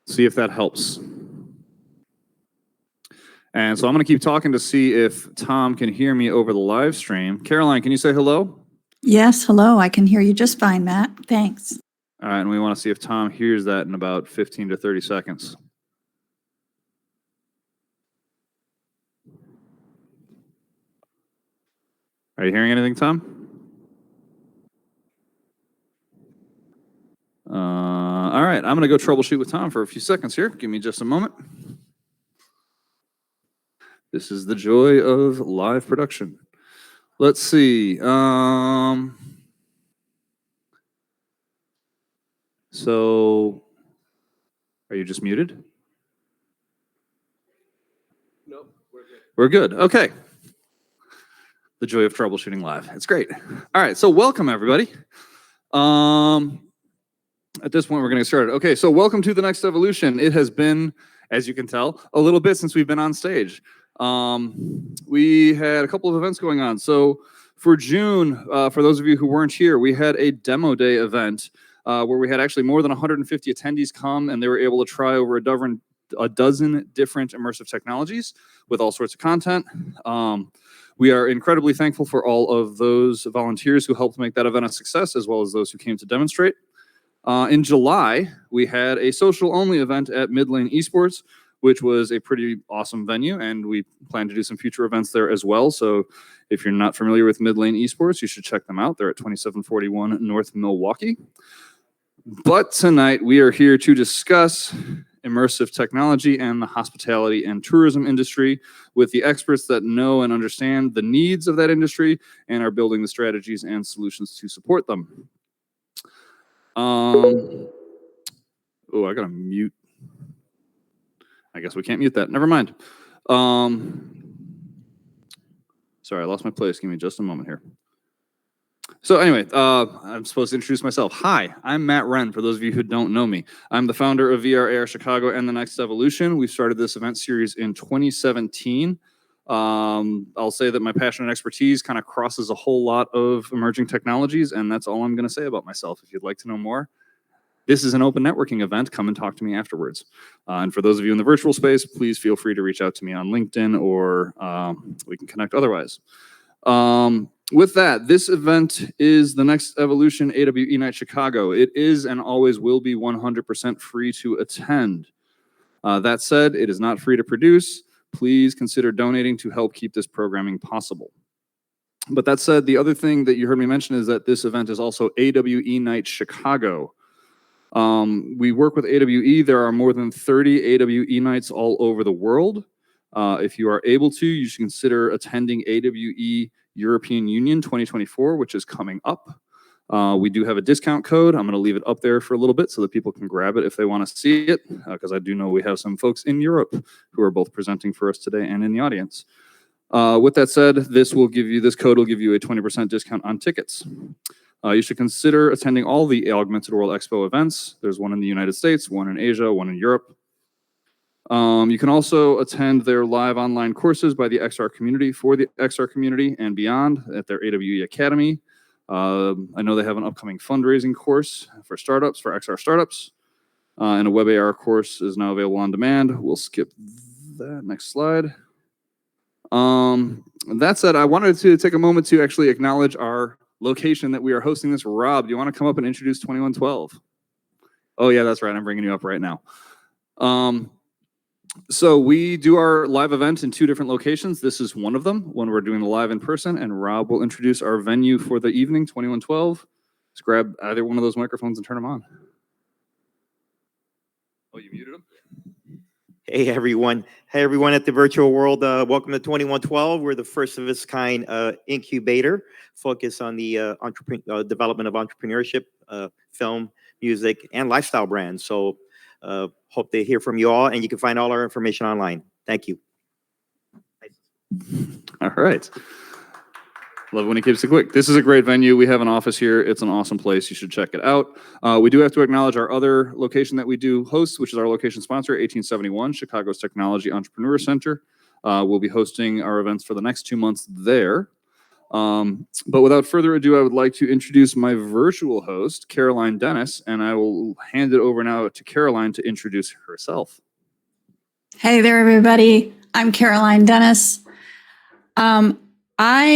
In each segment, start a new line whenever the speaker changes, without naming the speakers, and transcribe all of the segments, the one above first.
See if that helps. And so I'm going to keep talking to see if Tom can hear me over the live stream. Caroline, can you say hello?
Yes, hello. I can hear you just fine, Matt. Thanks.
All right, and we want to see if Tom hears that in about 15 to 30 seconds. Are you hearing anything, Tom? All right, I'm going to go troubleshoot with Tom for a few seconds here. Give me just a moment. This is the joy of live production. Let's see. So, are you just muted?
No, we're good.
We're good. Okay. The joy of troubleshooting live. It's great. All right, so welcome everybody. At this point, we're going to get started. Okay, so welcome to the Next Evolution. It has been, as you can tell, a little bit since we've been on stage. We had a couple of events going on. So for June, for those of you who weren't here, we had a demo day event where we had actually more than 150 attendees come, and they were able to try over a dozen different immersive technologies with all sorts of content. We are incredibly thankful for all of those volunteers who helped make that event a success, as well as those who came to demonstrate. In July, we had a social-only event at Midlane Esports, which was a pretty awesome venue, and we plan to do some future events there as well. So if you're not familiar with Midlane Esports, you should check them out. They're at 2741 North Milwaukee. But tonight, we are here to discuss immersive technology and the hospitality and tourism industry with the experts that know and understand the needs of that industry and are building the strategies and solutions to support them. Oh, I gotta mute. I guess we can't mute that. Never mind. Sorry, I lost my place. Give me just a moment here. So anyway, I'm supposed to introduce myself. Hi, I'm Matt Wren, for those of you who don't know me. I'm the founder of VRAR Chicago and the Next Evolution. We started this event series in 2017. I'll say that my passion and expertise kind of crosses a whole lot of emerging technologies, and that's all I'm going to say about myself. If you'd like to know more, this is an open networking event. Come and talk to me afterwards. And for those of you in the virtual space, please feel free to reach out to me on LinkedIn, or we can connect otherwise. With that, this event is the Next Evolution AWE Nite Chicago. It is and always will be 100% free to attend. That said, it is not free to produce. Please consider donating to help keep this programming possible. But that said, the other thing that you heard me mention is that this event is also AWE Nite Chicago. We work with AWE. There are more than 30 AWE Nites all over the world. If you are able to, you should consider attending AWE European Union 2024, which is coming up. We do have a discount code. I'm going to leave it up there for a little bit so that people can grab it if they want to see it, because I do know we have some folks in Europe who are both presenting for us today and in the audience. With that said, this code will give you a 20% discount on tickets. You should consider attending all the Augmented World Expo events. There's one in the United States, one in Asia, one in Europe. You can also attend their live online courses by the XR community for the XR community and beyond at their AWE Academy. I know they have an upcoming fundraising course for startups, for XR startups, and a WebAR course is now available on demand. We'll skip that. Next slide. That said, I wanted to take a moment to actually acknowledge our location that we are hosting this. Rob, do you want to come up and introduce 2112? Oh yeah, that's right. I'm bringing you up right now. So we do our live event in two different locations. This is one of them when we're doing the live in person, and Rob will introduce our venue for the evening, 2112. Just grab either one of those microphones and turn them on. Oh, you muted them?
Hey everyone at the virtual world. Welcome to 2112. We're the first of its kind incubator focused on the development of entrepreneurship, film, music, and lifestyle brands. So hope to hear from you all, and you can find all our information online. Thank you.
All right. Love when he keeps it quick. This is a great venue. We have an office here. It's an awesome place. You should check it out. We do have to acknowledge our other location that we do host, which is our location sponsor, 1871, Chicago's Technology Entrepreneur Center. We'll be hosting our events for the next 2 months there. But without further ado, I would like to introduce my virtual host, Caroline Dennis, and I will hand it over now to Caroline to introduce herself.
Hey there, everybody. I'm Caroline Dennis. I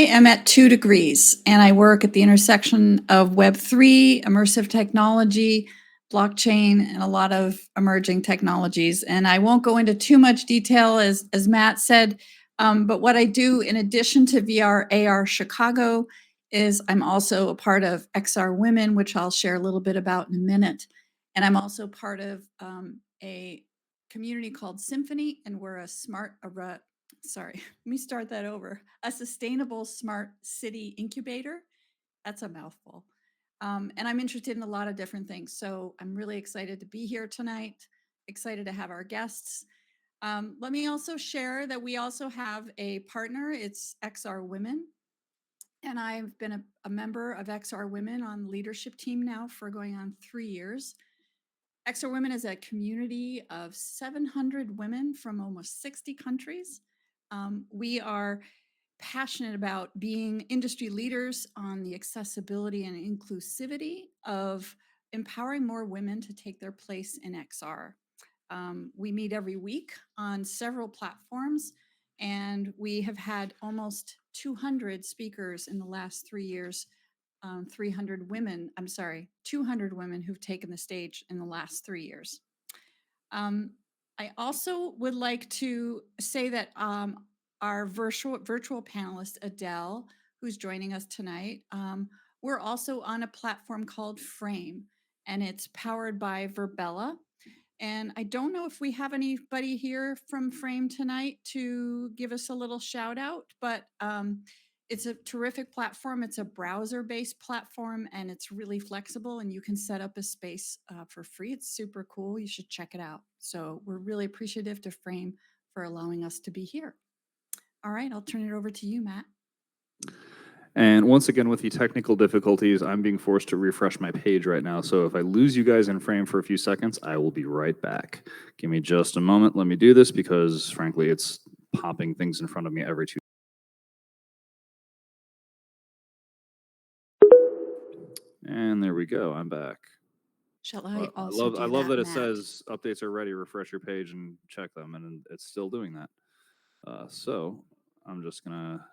am at 2 Degrees, and I work at the intersection of Web3, immersive technology, blockchain, and a lot of emerging technologies. And I won't go into too much detail, as Matt said, but what I do in addition to VRAR Chicago is I'm also a part of XR Women, which I'll share a little bit about in a minute. And I'm also part of a community called Symphony, and we're a sorry, let me start that over. A sustainable smart city incubator. That's a mouthful. And I'm interested in a lot of different things. So I'm really excited to be here tonight, excited to have our guests. Let me also share that we also have a partner. It's XR Women. And I've been a member of XR Women on the leadership team now for going on 3 years. XR Women is a community of 700 women from almost 60 countries. We are passionate about being industry leaders on the accessibility and inclusivity of empowering more women to take their place in XR. We meet every week on several platforms, and we have had almost 200 speakers in the last 3 years. 200 women who've taken the stage in the last 3 years. I also would like to say that our virtual panelist, Adele, who's joining us tonight, we're also on a platform called Frame, and it's powered by Verbella. And I don't know if we have anybody here from Frame tonight to give us a little shout out, but it's a terrific platform. It's a browser-based platform, and it's really flexible, and you can set up a space for free. It's super cool. You should check it out. So we're really appreciative to Frame for allowing us to be here. All right, I'll turn it over to you, Matt.
And once again, with the technical difficulties, I'm being forced to refresh my page right now. So if I lose you guys in Frame for a few seconds, I will be right back. Give me just a moment. Let me do this because, frankly, it's popping things in front of me every 2. And there we go. I'm back.
Shall I also
I love that it
Matt?
says updates are ready. Refresh your page and check them, and it's still doing that. So I'm just gonna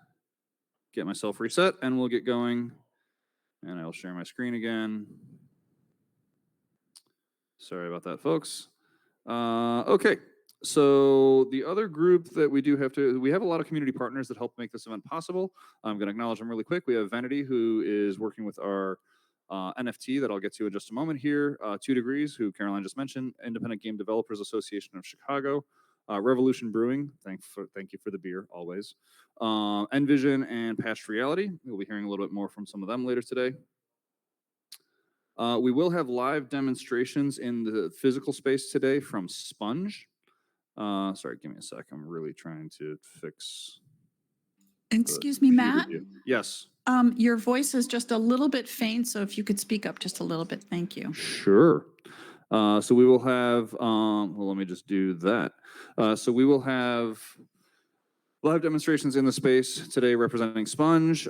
get myself reset, and we'll get going. And I'll share my screen again. Sorry about that, folks. Okay. So the other group that we have a lot of community partners that help make this event possible. I'm going to acknowledge them really quick. We have Vanity, who is working with our NFT that I'll get to in just a moment here. 2 Degrees, who Caroline just mentioned. Independent Game Developers Association of Chicago. Revolution Brewing, thank you for the beer, always. Envision and Past Reality. We'll be hearing a little bit more from some of them later today. We will have live demonstrations in the physical space today from Sponge. Sorry, give me a sec. I'm really trying to fix.
Excuse me, Matt.
Yes.
Your voice is just a little bit faint, so if you could speak up just a little bit, thank you.
Sure. So we will have, well, let me just do that. So we will have live demonstrations in the space today representing Sponge.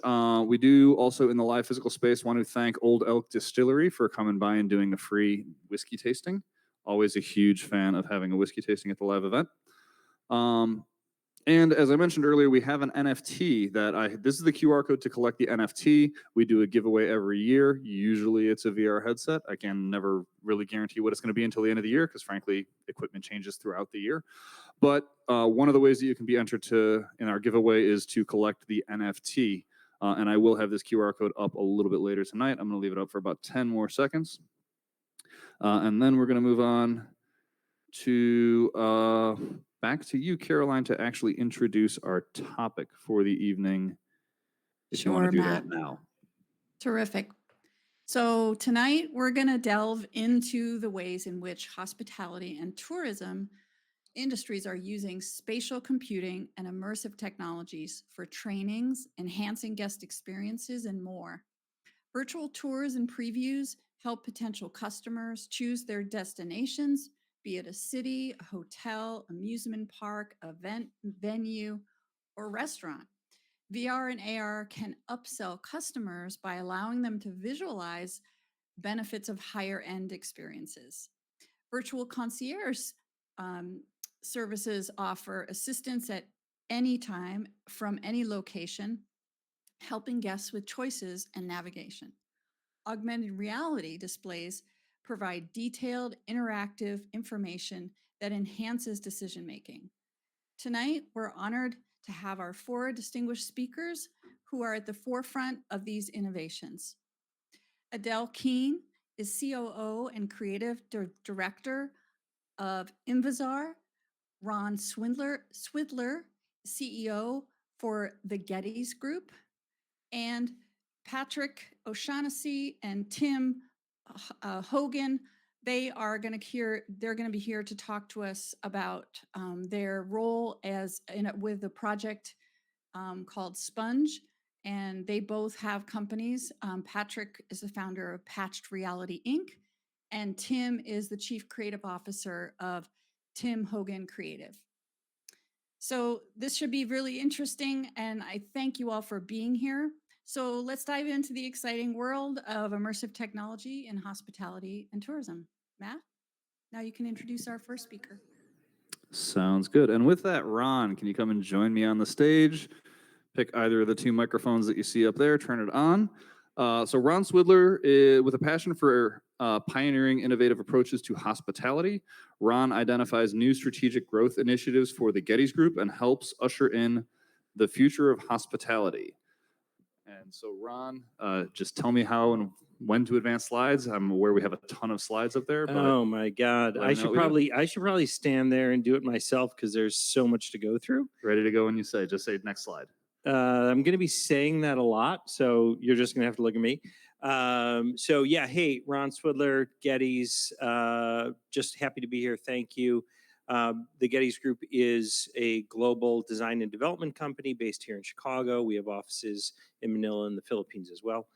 We do also in the live physical space want to thank Old Elk Distillery for coming by and doing a free whiskey tasting. Always a huge fan of having a whiskey tasting at the live event. And as I mentioned earlier, we have an NFT this is the QR code to collect the NFT. We do a giveaway every year. Usually it's a VR headset. I can never really guarantee what it's going to be until the end of the year because frankly, equipment changes throughout the year. But one of the ways that you can be entered in our giveaway is to collect the NFT. And I will have this QR code up a little bit later tonight. I'm going to leave it up for about 10 more seconds. And then we're going to move on to back to you, Caroline, to actually introduce our topic for the evening. If you want to do that now.
Terrific. So tonight we're going to delve into the ways in which hospitality and tourism industries are using spatial computing and immersive technologies for trainings, enhancing guest experiences, and more. Virtual tours and previews help potential customers choose their destinations, be it a city, a hotel, amusement park, event venue, or restaurant. VR and AR can upsell customers by allowing them to visualize benefits of higher end experiences. Virtual concierge services offer assistance at any time from any location, helping guests with choices and navigation. Augmented reality displays provide detailed, interactive information that enhances decision making. Tonight, we're honored to have our 4 distinguished speakers who are at the forefront of these innovations. Adele Keene is COO and Creative Director of Invisar. Ron Swidler, CEO for the Gettys Group, and Patrick O'Shaughnessy and Tim Hogan. They're going to be here to talk to us about their role with a project called Sponge, and they both have companies. Patrick is the founder of Patched Reality Inc., and Tim is the Chief Creative Officer of Tim Hogan Creative. So this should be really interesting, and I thank you all for being here. So let's dive into the exciting world of immersive technology in hospitality and tourism. Matt, now you can introduce our first speaker.
Sounds good. And with that, Ron, can you come and join me on the stage? Pick either of the 2 microphones that you see up there, turn it on. So Ron Swidler, with a passion for pioneering innovative approaches to hospitality, Ron identifies new strategic growth initiatives for the Gettys Group and helps usher in the future of hospitality. And so Ron, just tell me how and when to advance slides. I'm aware we have a ton of slides up there. But
oh my God. I should probably stand there and do it myself because there's so much to go through.
Ready to go when you say, just say next slide.
I'm going to be saying that a lot, so you're just going to have to look at me. So yeah, hey, Ron Swidler, Gettys, just happy to be here. Thank you. The Gettys Group is a global design and development company based here in Chicago. We have offices in Manila and the Philippines as well.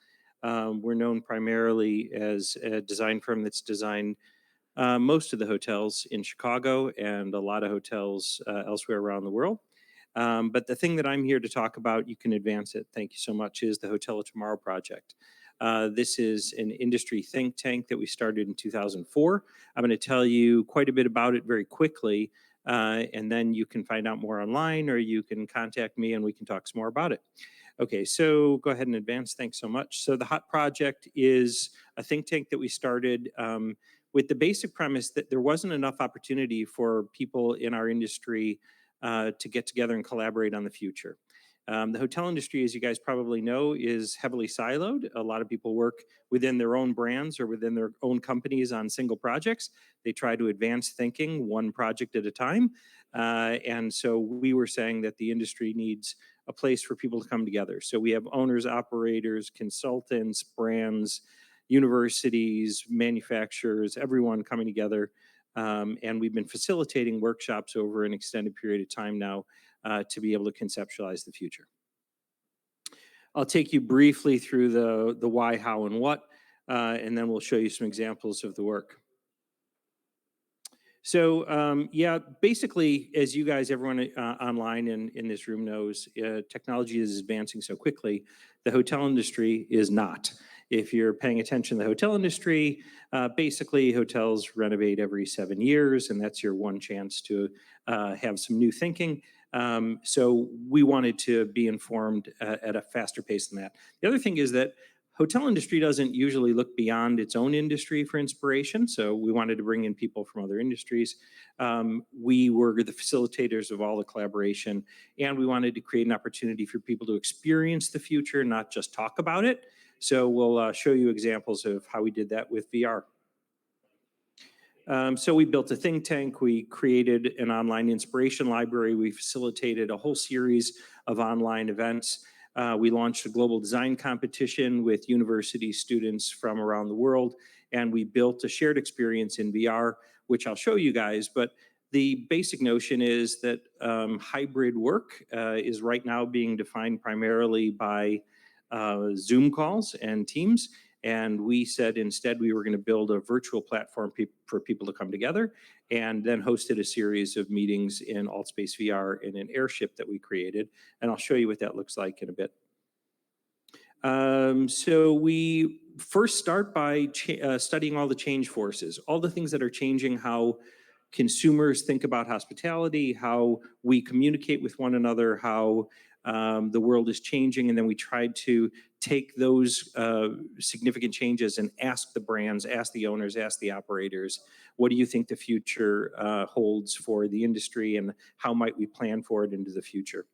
We're known primarily as a design firm that's designed most of the hotels in Chicago and a lot of hotels elsewhere around the world. But the thing that I'm here to talk about, you can advance it, thank you so much, is the Hotel of Tomorrow project. This is an industry think tank that we started in 2004. I'm going to tell you quite a bit about it very quickly, and then you can find out more online, or you can contact me and we can talk some more about it. Okay, so go ahead and advance. Thanks so much. So the HOT project is a think tank that we started with the basic premise that there wasn't enough opportunity for people in our industry to get together and collaborate on the future. The hotel industry, as you guys probably know, is heavily siloed. A lot of people work within their own brands or within their own companies on single projects. They try to advance thinking one project at a time. And so we were saying that the industry needs a place for people to come together. So we have owners, operators, consultants, brands, universities, manufacturers, everyone coming together. And we've been facilitating workshops over an extended period of time now to be able to conceptualize the future. I'll take you briefly through the why, how, and what, and then we'll show you some examples of the work. So yeah, basically, as you guys, everyone online and in this room knows, technology is advancing so quickly. The hotel industry is not. If you're paying attention to the hotel industry, basically hotels renovate every 7 years, and that's your one chance to have some new thinking. So we wanted to be informed at a faster pace than that. The other thing is that hotel industry doesn't usually look beyond its own industry for inspiration, so we wanted to bring in people from other industries. We were the facilitators of all the collaboration, and we wanted to create an opportunity for people to experience the future, not just talk about it. So we'll show you examples of how we did that with VR. So we built a think tank, we created an online inspiration library, we facilitated a whole series of online events. We launched a global design competition with university students from around the world, and we built a shared experience in VR, which I'll show you guys. But the basic notion is that hybrid work is right now being defined primarily by Zoom calls and Teams. And we said instead we were going to build a virtual platform for people to come together, and then hosted a series of meetings in AltSpace VR in an airship that we created. And I'll show you what that looks like in a bit. So we first start by studying all the change forces, all the things that are changing how consumers think about hospitality, how we communicate with one another, how the world is changing. And then we tried to take those significant changes and ask the brands, ask the owners, ask the operators, what do you think the future holds for the industry, and how might we plan for it into the future?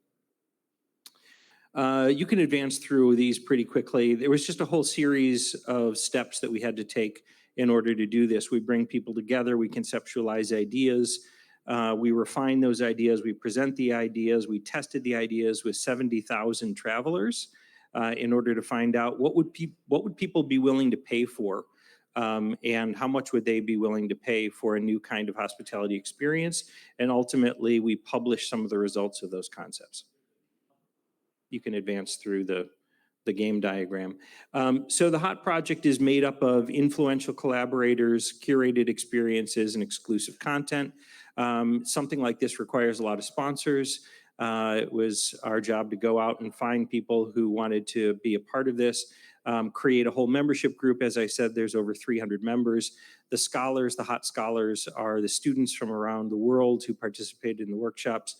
You can advance through these pretty quickly. There was just a whole series of steps that we had to take in order to do this. We bring people together, we conceptualize ideas, we refine those ideas, we present the ideas, we tested the ideas with 70,000 travelers in order to find out what would people be willing to pay for, and how much would they be willing to pay for a new kind of hospitality experience. And ultimately, we published some of the results of those concepts. You can advance through the game diagram. So the HOT project is made up of influential collaborators, curated experiences, and exclusive content. Something like this requires a lot of sponsors. It was our job to go out and find people who wanted to be a part of this, create a whole membership group. As I said, there's over 300 members. The scholars, the HOT scholars, are the students from around the world who participated in the workshops.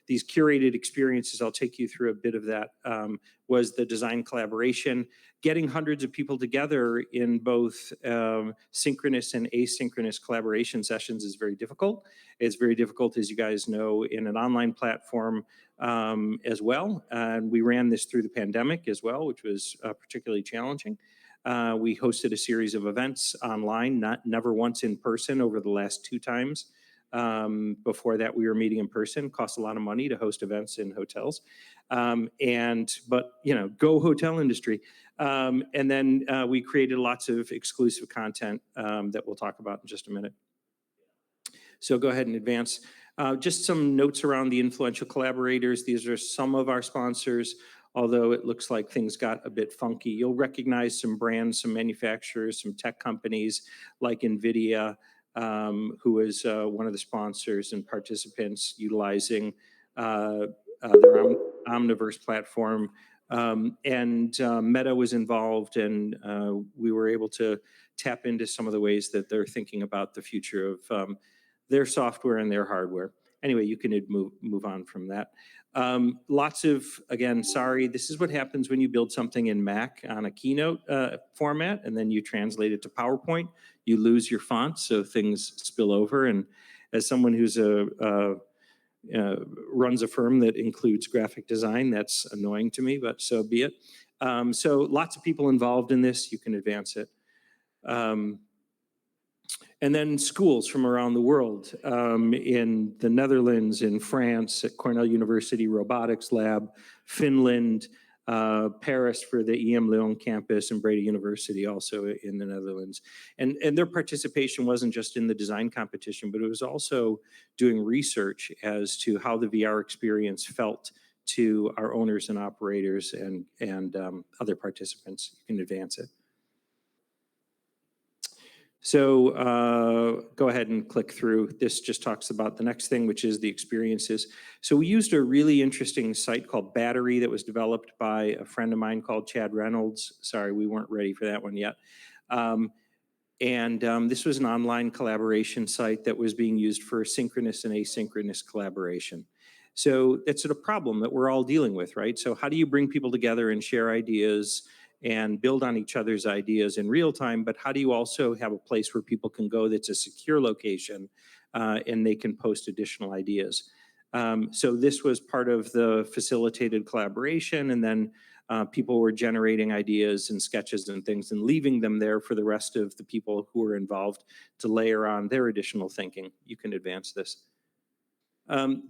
These curated experiences, I'll take you through a bit of that, was the design collaboration. Getting hundreds of people together in both synchronous and asynchronous collaboration sessions is very difficult. It's very difficult, as you guys know, in an online platform as well. And we ran this through the pandemic as well, which was particularly challenging. We hosted a series of events online, never once in person over the last 2 times. Before that, we were meeting in person. Costs a lot of money to host events in hotels, but go hotel industry. And then we created lots of exclusive content that we'll talk about in just a minute. So go ahead and advance. Just some notes around the influential collaborators. These are some of our sponsors, although it looks like things got a bit funky. You'll recognize some brands, some manufacturers, some tech companies like NVIDIA, who is one of the sponsors and participants utilizing their Omniverse platform. And Meta was involved, and we were able to tap into some of the ways that they're thinking about the future of their software and their hardware. Anyway, you can move on from that. Lots of, again, sorry, this is what happens when you build something in Mac on a Keynote format, and then you translate it to PowerPoint. You lose your fonts, so things spill over. And as someone who's runs a firm that includes graphic design, that's annoying to me, but so be it. So lots of people involved in this. You can advance it. And then schools from around the world, in the Netherlands, in France, at Cornell University Robotics Lab, Finland, Paris for the EM Lyon campus, and Breda University also in the Netherlands. And their participation wasn't just in the design competition, but it was also doing research as to how the VR experience felt to our owners and operators and other participants. You can advance it. So go ahead and click through. This just talks about the next thing, which is the experiences. So we used a really interesting site called Battery that was developed by a friend of mine called Chad Reynolds. Sorry, we weren't ready for that one yet. This was an online collaboration site that was being used for synchronous and asynchronous collaboration. So it's a problem that we're all dealing with, right? So how do you bring people together and share ideas and build on each other's ideas in real time, but how do you also have a place where people can go that's a secure location and they can post additional ideas? So this was part of the facilitated collaboration, and then people were generating ideas and sketches and things and leaving them there for the rest of the people who were involved to layer on their additional thinking. You can advance this.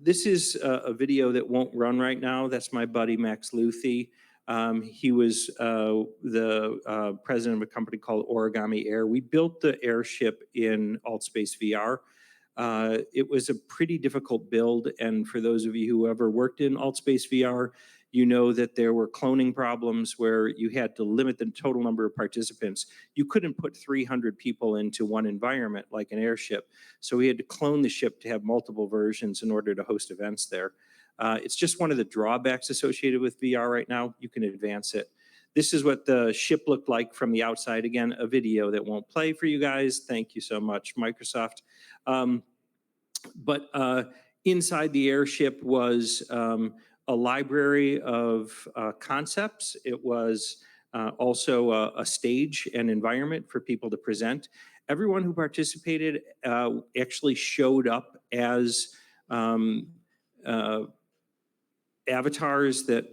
This is a video that won't run right now. That's my buddy Max Luthi. He was the president of a company called Origami Air. We built the airship in AltSpace VR. It was a pretty difficult build, and for those of you who ever worked in AltSpace VR, You know that there were cloning problems where you had to limit the total number of participants. You couldn't put 300 people into one environment like an airship. So we had to clone the ship to have multiple versions in order to host events there. It's just one of the drawbacks associated with VR right now. You can advance it. This is what the ship looked like from the outside. Again, a video that won't play for you guys. Thank you so much, Microsoft. But inside the airship was a library of concepts. It was also a stage and environment for people to present. Everyone who participated actually showed up as avatars that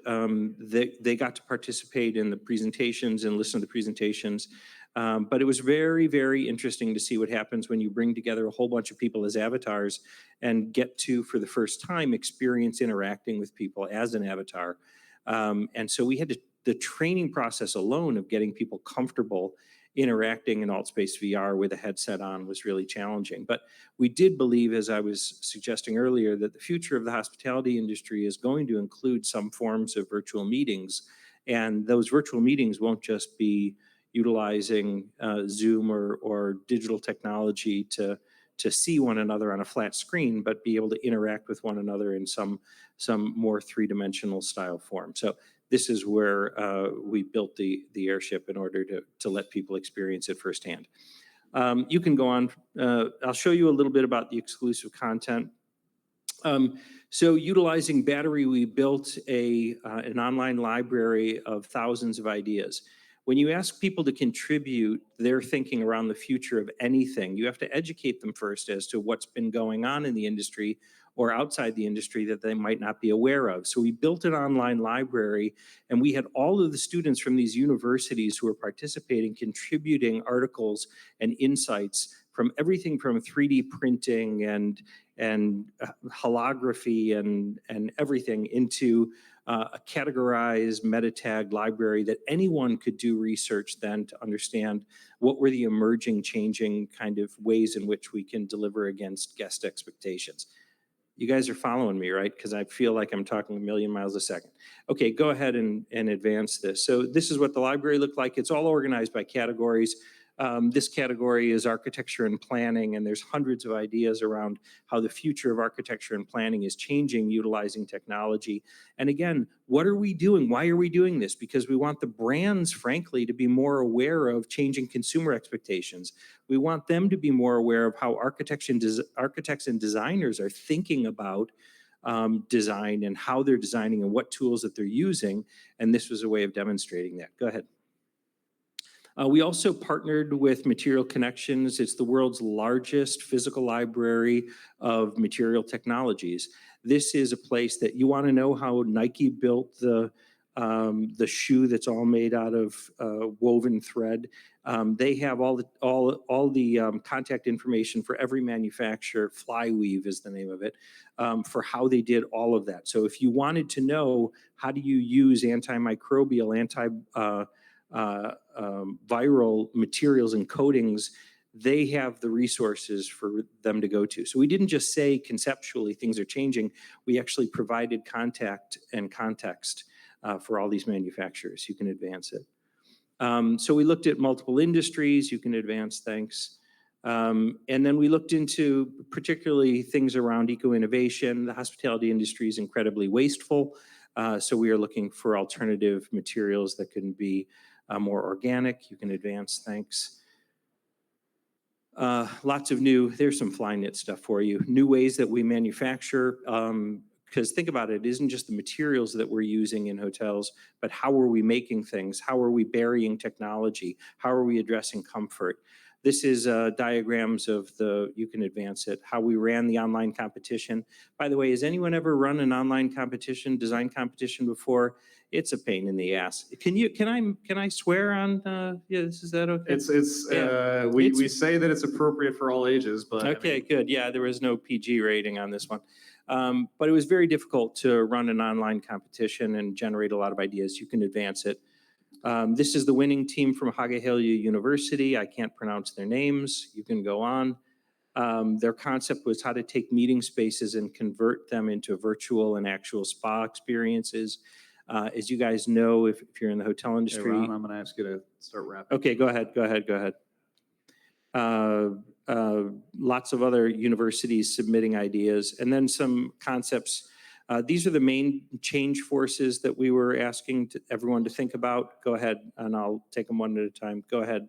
they got to participate in the presentations and listen to the presentations. But it was very, very interesting to see what happens when you bring together a whole bunch of people as avatars and get to, for the first time, experience interacting with people as an avatar. And so we had the training process alone of getting people comfortable interacting in AltSpace VR with a headset on was really challenging. But we did believe, as I was suggesting earlier, that the future of the hospitality industry is going to include some forms of virtual meetings. And those virtual meetings won't just be utilizing Zoom or digital technology to see one another on a flat screen, but be able to interact with one another in some more three-dimensional style form. So this is where we built the airship in order to let people experience it firsthand. You can go on. I'll show you a little bit about the exclusive content. So utilizing Battery, we built an online library of thousands of ideas. When you ask people to contribute their thinking around the future of anything, you have to educate them first as to what's been going on in the industry or outside the industry that they might not be aware of. So we built an online library, and we had all of the students from these universities who were participating contributing articles and insights from everything from 3D printing and holography and everything into a categorized meta tag library that anyone could do research then to understand what were the emerging, changing kind of ways in which we can deliver against guest expectations. You guys are following me, right? Because I feel like I'm talking a million miles a second. Okay, go ahead and advance this. So this is what the library looked like. It's all organized by categories. This category is architecture and planning, and there's hundreds of ideas around how the future of architecture and planning is changing utilizing technology. And again, what are we doing? Why are we doing this? Because we want the brands, frankly, to be more aware of changing consumer expectations. We want them to be more aware of how architects and designers are thinking about design and how they're designing and what tools that they're using. And this was a way of demonstrating that. Go ahead. We also partnered with Material Connections. It's the world's largest physical library of material technologies. This is a place that you want to know how Nike built the shoe that's all made out of woven thread. They have all the contact information for every manufacturer. Flyweave is the name of it, for how they did all of that. So if you wanted to know how do you use antimicrobial, viral materials and coatings, they have the resources for them to go to. So we didn't just say conceptually things are changing. We actually provided contact and context for all these manufacturers. You can advance it. So we looked at multiple industries. You can advance, thanks. And then we looked into particularly things around eco-innovation. The hospitality industry is incredibly wasteful. So we are looking for alternative materials that can be more organic. You can advance, thanks. Lots of there's some Flyknit stuff for you. New ways that we manufacture, because think about it, it isn't just the materials that we're using in hotels, but how are we making things? How are we burying technology? How are we addressing comfort? This is diagrams of you can advance it, how we ran the online competition. By the way, has anyone ever run an online competition, design competition before? It's a pain in the ass. Can I swear on, yeah, is that okay?
We say that it's appropriate for all ages, but
okay, good. Yeah, there was no PG rating on this one. But it was very difficult to run an online competition and generate a lot of ideas. You can advance it. This is the winning team from Haugahelia University. I can't pronounce their names. You can go on. Their concept was how to take meeting spaces and convert them into virtual and actual spa experiences. As you guys know, if you're in the hotel
Hey,
industry,
Ron, I'm going to ask you to start wrapping.
okay, go ahead. Lots of other universities submitting ideas, and then some concepts. These are the main change forces that we were asking everyone to think about. Go ahead, and I'll take them one at a time. Go ahead.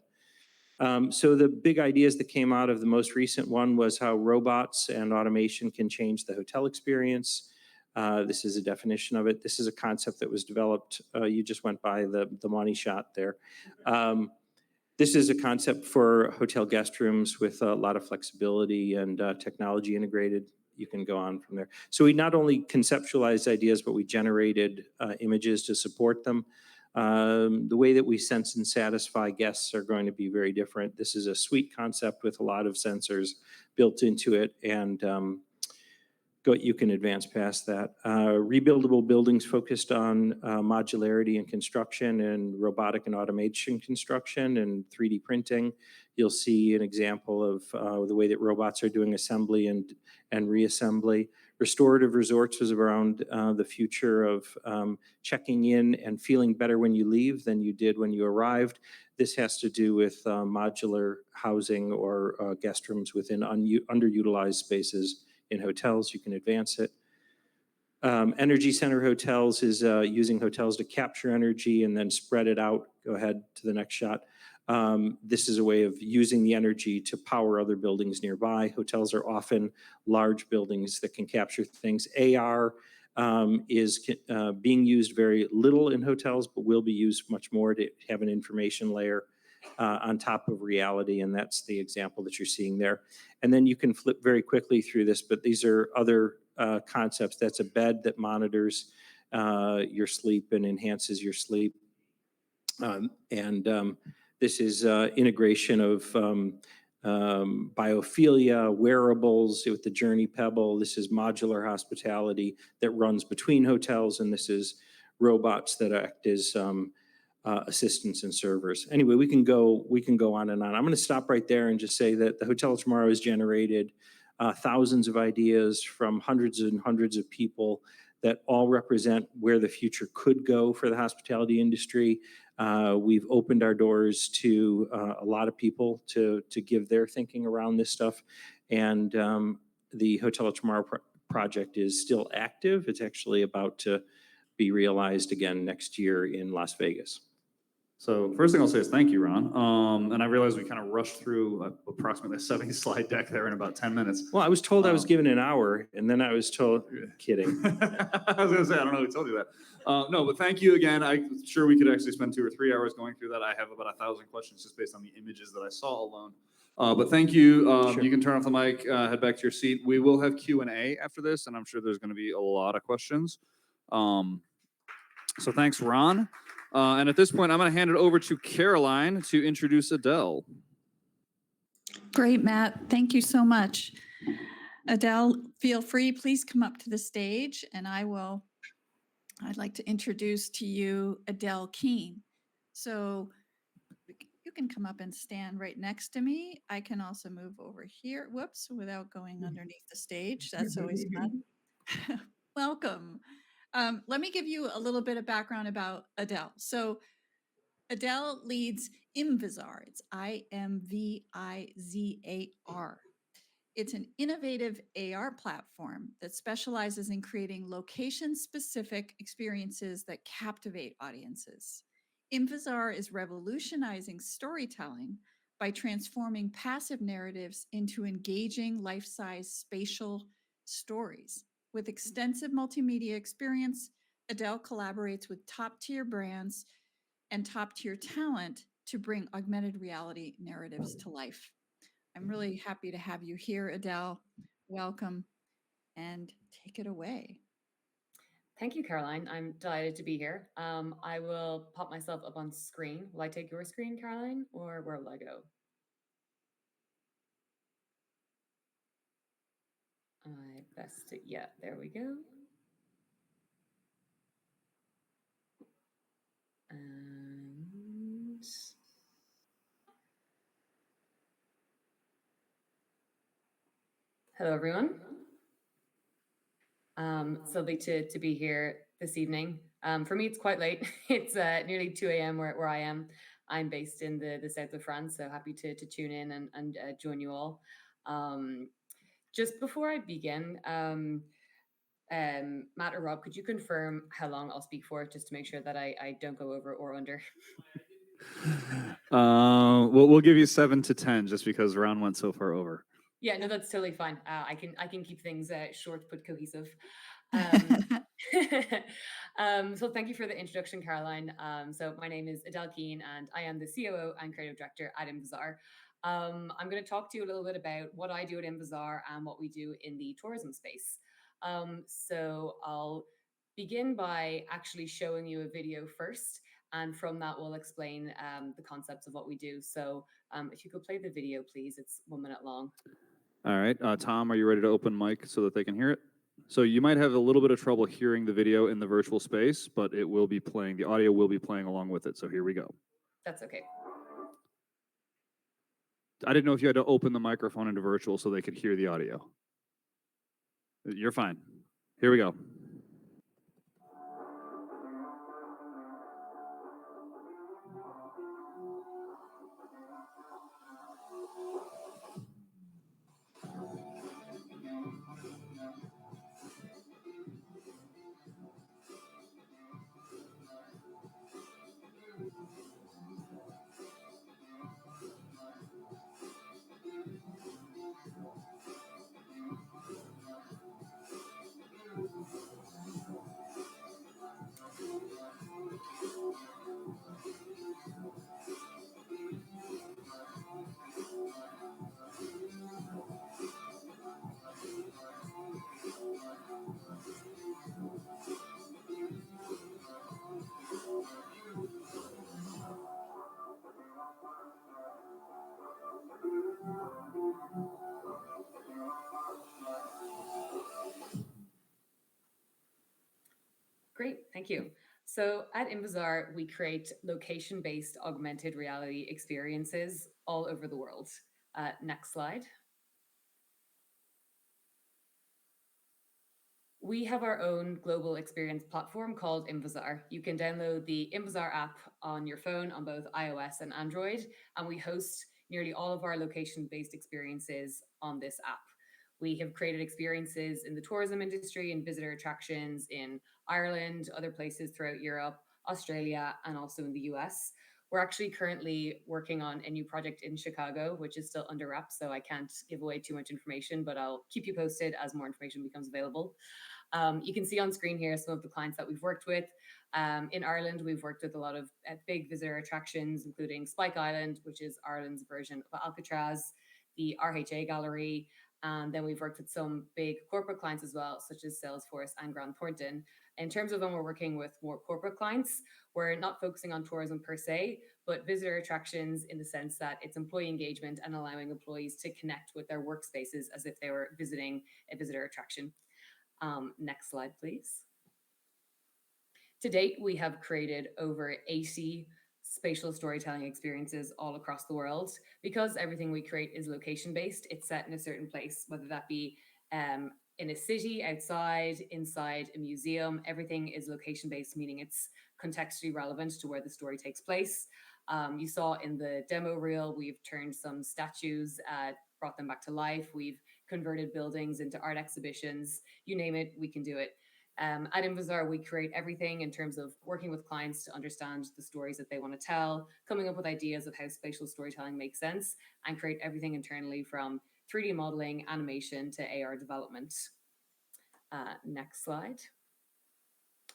So the big ideas that came out of the most recent one was how robots and automation can change the hotel experience. This is a definition of it. This is a concept that was developed. You just went by the money shot there. This is a concept for hotel guest rooms with a lot of flexibility and technology integrated. You can go on from there. So we not only conceptualized ideas, but we generated images to support them. The way that we sense and satisfy guests are going to be very different. This is a suite concept with a lot of sensors built into it, and you can advance past that. Rebuildable buildings focused on modularity and construction, and robotic and automation construction, and 3D printing. You'll see an example of the way that robots are doing assembly and reassembly. Restorative resorts was around the future of checking in and feeling better when you leave than you did when you arrived. This has to do with modular housing or guest rooms within underutilized spaces in hotels. You can advance it. Energy center hotels is using hotels to capture energy and then spread it out. Go ahead to the next shot. This is a way of using the energy to power other buildings nearby. Hotels are often large buildings that can capture things. AR is being used very little in hotels, but will be used much more to have an information layer on top of reality, and that's the example that you're seeing there. And then you can flip very quickly through this, but these are other concepts. That's a bed that monitors your sleep and enhances your sleep. This is integration of biophilia, wearables with the Journey Pebble. This is modular hospitality that runs between hotels, and this is robots that act as assistants and servers. Anyway, we can go on and on. I'm going to stop right there and just say that the Hotel of Tomorrow has generated thousands of ideas from hundreds and hundreds of people that all represent where the future could go for the hospitality industry. We've opened our doors to a lot of people to give their thinking around this stuff. And the Hotel of Tomorrow project is still active. It's actually about to be realized again next year in Las Vegas.
So first thing I'll say is thank you, Ron. And I realized we kind of rushed through approximately a 70-slide deck there in about 10 minutes.
Well, I was told I was given an hour, and then I was told, kidding.
I was going to say, I don't know who told you that. No, but thank you again. I'm sure we could actually spend 2 or 3 hours going through that. I have about 1,000 questions just based on the images that I saw alone. But thank you.
Sure.
You can turn off the mic, head back to your seat. We will have Q&A after this, and I'm sure there's going to be a lot of questions. So thanks, Ron. And at this point, I'm going to hand it over to Caroline to introduce Adele.
Great, Matt. Thank you so much. Adele, feel free, please come up to the stage, and I'd like to introduce to you Adele Keene. So you can come up and stand right next to me. I can also move over here, whoops, without going underneath the stage. That's always fun. Welcome. Let me give you a little bit of background about Adele. So Adele leads Imvizar. It's IMVIZAR. It's an innovative AR platform that specializes in creating location-specific experiences that captivate audiences. Imvizar is revolutionizing storytelling by transforming passive narratives into engaging life-size spatial stories. With extensive multimedia experience, Adele collaborates with top-tier brands and top-tier talent to bring augmented reality narratives to life. I'm really happy to have you here, Adele. Welcome, and take it away.
Thank you, Caroline. I'm delighted to be here. I will pop myself up on screen. Will I take your screen, Caroline, or where will I go? Yeah, there we go. And hello, everyone. So late to be here this evening. For me, it's quite late. It's nearly 2 a.m. Where I am. I'm based in the south of France, so happy to tune in and join you all. Just before I begin, Matt or Rob, could you confirm how long I'll speak for, just to make sure that I don't go over or under?
We'll give you 7 to 10 just because round went so far over.
Yeah, no, that's totally fine. I can keep things short but cohesive. So thank you for the introduction, Caroline. So my name is Adele Keane, and I am the COO and Creative Director at InVizar. I'm going to talk to you a little bit about what I do at InVizar and what we do in the tourism space. So I'll begin by actually showing you a video first, and from that we'll explain the concepts of what we do. So if you could play the video, please. It's 1 minute long.
All right, Tom, are you ready to open mic so that they can hear it? So you might have a little bit of trouble hearing the video in the virtual space, but it will be playing, the audio will be playing along with it. So here we go.
That's okay.
I didn't know if you had to open the microphone into virtual so they could hear the audio. You're fine. Here we go.
Great, thank you. So at InVizar, we create location-based augmented reality experiences all over the world. Next slide. We have our own global experience platform called InVizar. You can download the InVizar app on your phone on both iOS and Android, and we host nearly all of our location-based experiences on this app. We have created experiences in the tourism industry and visitor attractions in Ireland, other places throughout Europe, Australia, and also in the US. We're actually currently working on a new project in Chicago, which is still under wraps, so I can't give away too much information, but I'll keep you posted as more information becomes available. You can see on screen here some of the clients that we've worked with. In Ireland, we've worked with a lot of big visitor attractions, including Spike Island, which is Ireland's version of Alcatraz, the RHA Gallery, and then we've worked with some big corporate clients as well, such as Salesforce and Grant Thornton. In terms of when we're working with more corporate clients, we're not focusing on tourism per se, but visitor attractions in the sense that it's employee engagement and allowing employees to connect with their workspaces as if they were visiting a visitor attraction. Next slide, please. To date, we have created over 80 spatial storytelling experiences all across the world. Because everything we create is location-based, it's set in a certain place, whether that be in a city, outside, inside a museum. Everything is location-based, meaning it's contextually relevant to where the story takes place. You saw in the demo reel, we've turned some statues, brought them back to life. We've converted buildings into art exhibitions. You name it, we can do it. At InVizar, we create everything in terms of working with clients to understand the stories that they want to tell, coming up with ideas of how spatial storytelling makes sense, and create everything internally from 3D modeling, animation to AR development. Next slide.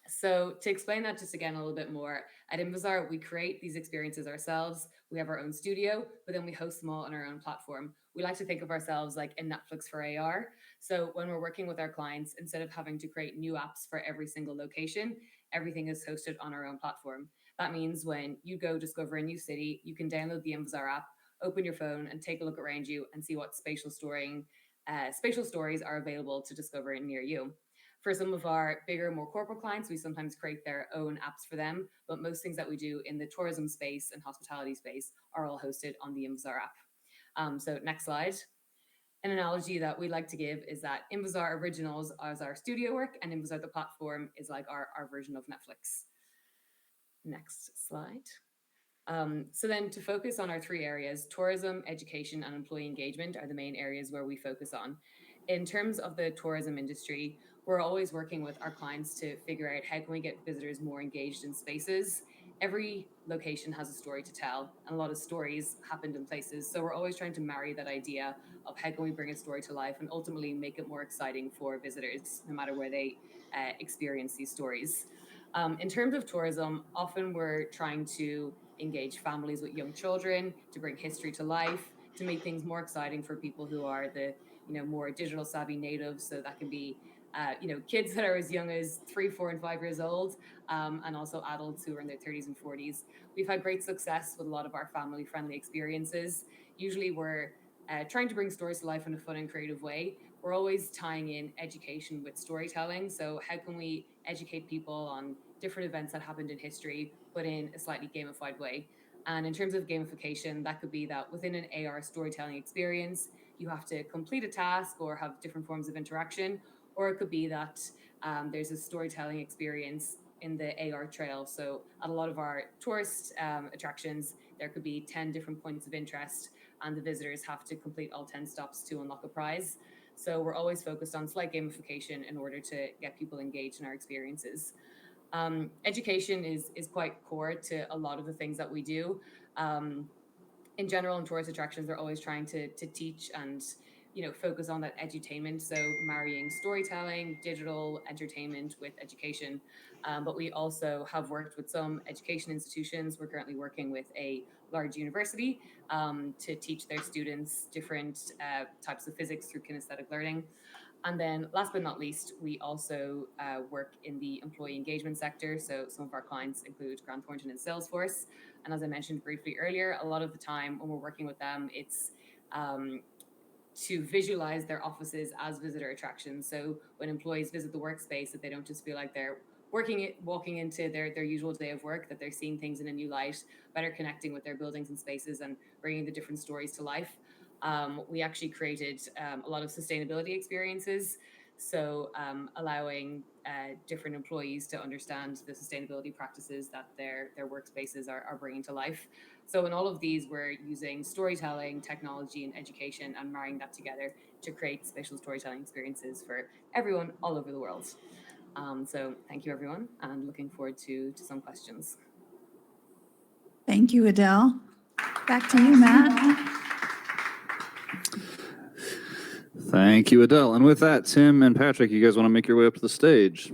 So to explain that just again a little bit more, at InVizar, we create these experiences ourselves. We have our own studio, but then we host them all on our own platform. We like to think of ourselves like a Netflix for AR. So when we're working with our clients, instead of having to create new apps for every single location, everything is hosted on our own platform. That means when you go discover a new city, you can download the InVizar app, open your phone and take a look around you and see what spatial stories are available to discover near you. For some of our bigger, more corporate clients, we sometimes create their own apps for them, but most things that we do in the tourism space and hospitality space are all hosted on the InVizar app. So next slide. An analogy that we like to give is that Invazar Originals is our studio work, and Invazar the platform is like our version of Netflix. Next slide. So then to focus on our three areas, tourism, education, and employee engagement are the main areas where we focus on. In terms of the tourism industry, we're always working with our clients to figure out how can we get visitors more engaged in spaces. Every location has a story to tell, and a lot of stories happened in places. So we're always trying to marry that idea of how can we bring a story to life and ultimately make it more exciting for visitors, no matter where they experience these stories. In terms of tourism, often we're trying to engage families with young children, to bring history to life, to make things more exciting for people who are the more digital savvy natives. So that can be kids that are as young as 3, 4, and 5 years old, and also adults who are in their 30s and 40s. We've had great success with a lot of our family friendly experiences. Usually we're trying to bring stories to life in a fun and creative way. We're always tying in education with storytelling. So how can we educate people on different events that happened in history, but in a slightly gamified way? And in terms of gamification, that could be that within an AR storytelling experience, you have to complete a task or have different forms of interaction, or it could be that there's a storytelling experience in the AR trail. So at a lot of our tourist attractions, there could be 10 different points of interest, and the visitors have to complete all 10 stops to unlock a prize. So we're always focused on slight gamification in order to get people engaged in our experiences. Education is quite core to a lot of the things that we do. In general, in tourist attractions, they're always trying to teach and focus on that edutainment. So marrying storytelling, digital entertainment with education. But we also have worked with some education institutions. We're currently working with a large university to teach their students different types of physics through kinesthetic learning. And then last but not least, we also work in the employee engagement sector. So some of our clients include Grant Thornton and Salesforce. And as I mentioned briefly earlier, a lot of the time when we're working with them, it's to visualize their offices as visitor attractions. So when employees visit the workspace, that they don't just feel like they're walking into their usual day of work, that they're seeing things in a new light, better connecting with their buildings and spaces and bringing the different stories to life. We actually created a lot of sustainability experiences. So allowing different employees to understand the sustainability practices that their workspaces are bringing to life. So in all of these, we're using storytelling, technology, and education and marrying that together to create spatial storytelling experiences for everyone all over the world. So thank you, everyone, and looking forward to some questions.
Thank you, Adele. Back to you, Matt.
Thank you, Adele. And with that, Tim and Patrick, you guys want to make your way up to the stage?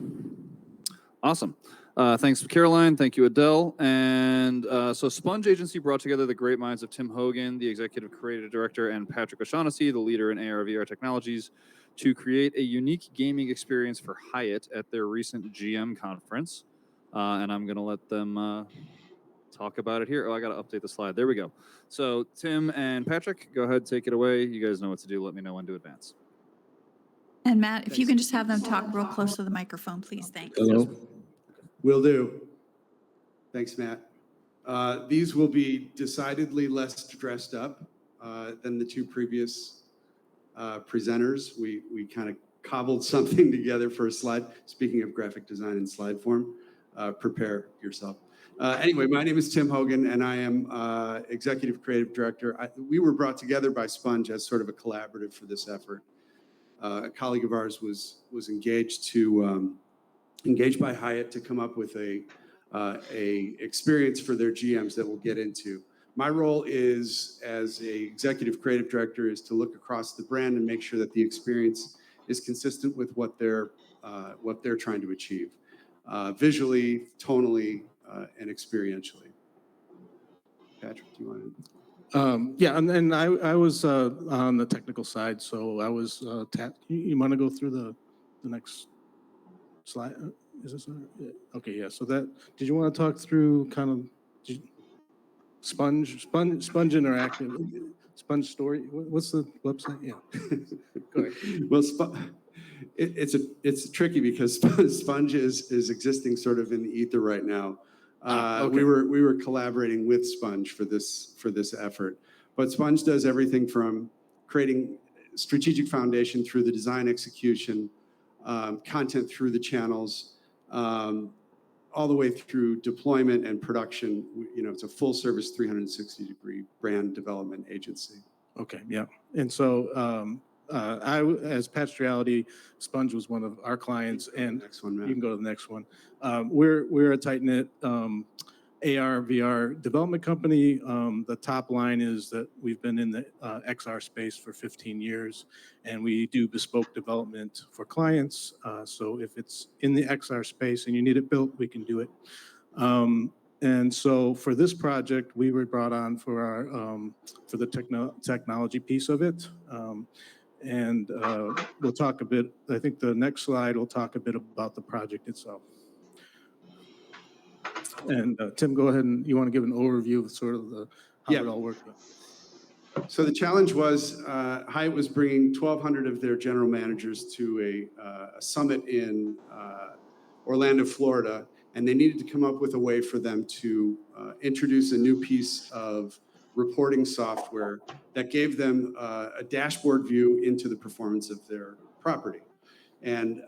Awesome. Thanks, Caroline. Thank you, Adele. And so Sponge Agency brought together the great minds of Tim Hogan, the Executive Creative Director, and Patrick O'Shaughnessy, the leader in AR/VR technologies, to create a unique gaming experience for Hyatt at their recent GM conference. And I'm going to let them talk about it here. Oh, I got to update the slide. There we go. So Tim and Patrick, go ahead, take it away. You guys know what to do. Let me know when to advance.
And Matt, if you can just have them talk real close to the microphone, please. Thanks.
Hello. Will do. Thanks, Matt. These will be decidedly less dressed up than the two previous presenters. We kind of cobbled something together for a slide. Speaking of graphic design in slide form, prepare yourself. Anyway, my name is Tim Hogan, and I am Executive Creative Director. We were brought together by Sponge as sort of a collaborative for this effort. A colleague of ours was engaged by Hyatt to come up with a experience for their GMs that we'll get into. My role is as a executive creative director is to look across the brand and make sure that the experience is consistent with what they're trying to achieve, visually, tonally, and experientially. Patrick, do you want to?
Yeah, and I was on the technical side, so I was you want to go through the next slide? Is this yeah. Okay? Yeah. So that did you want to talk through kind of Sponge Interactive, Sponge Story? What's the website? Yeah. Go ahead.
Well, it's tricky because Sponge is existing sort of in the ether right now.
Okay.
We were collaborating with Sponge for this effort, but Sponge does everything from creating strategic foundation through the design execution, content through the channels, all the way through deployment and production. It's a full service 360-degree brand development agency.
Okay, yeah. And so as Patched Reality, Sponge was one of our clients, and
Next one, Matt.
you can go to the next one. We're a tight-knit AR, VR development company. The top line is that we've been in the XR space for 15 years, and we do bespoke development for clients. So if it's in the XR space and you need it built, we can do it. And so for this project, we were brought on for our for the technology piece of it. And we'll talk a bit, I think the next slide will talk a bit about the project itself. And Tim, go ahead, and you want to give an overview of sort of how it all worked?
So the challenge was Hyatt was bringing 1,200 of their general managers to a summit in Orlando, Florida, and they needed to come up with a way for them to introduce a new piece of reporting software that gave them a dashboard view into the performance of their property. And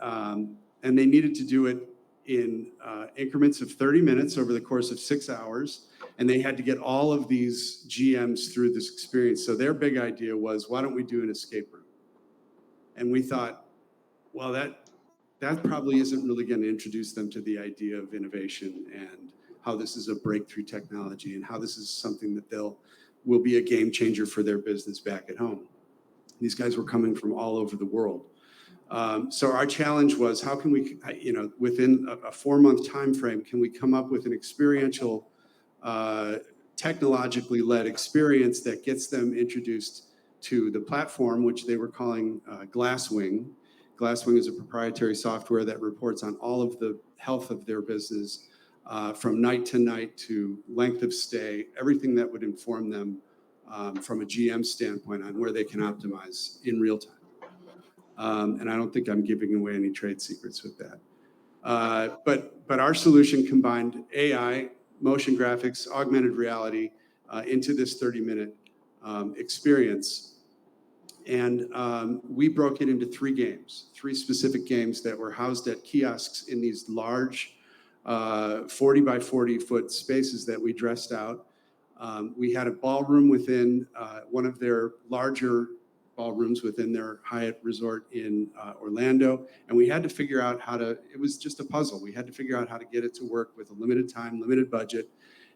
they needed to do it in increments of 30 minutes over the course of 6 hours. And they had to get all of these GMs through this experience. So their big idea was, why don't we do an escape room? And we thought, well, that probably isn't really going to introduce them to the idea of innovation and how this is a breakthrough technology and how this is something that will be a game changer for their business back at home. These guys were coming from all over the world. So our challenge was, how can we, within a 4-month time frame, can we come up with an experiential, technologically led experience that gets them introduced to the platform, which they were calling Glasswing. Glasswing is a proprietary software that reports on all of the health of their business, from night to night to length of stay, everything that would inform them from a GM standpoint on where they can optimize in real time. And I don't think I'm giving away any trade secrets with that. But our solution combined AI, motion graphics, augmented reality into this 30-minute experience. And we broke it into 3 games, 3 specific games that were housed at kiosks in these large 40 by 40 foot spaces that we dressed out. We had a ballroom within one of their larger ballrooms within their Hyatt resort in Orlando. And we had to figure out it was just a puzzle. We had to figure out how to get it to work with a limited time, limited budget.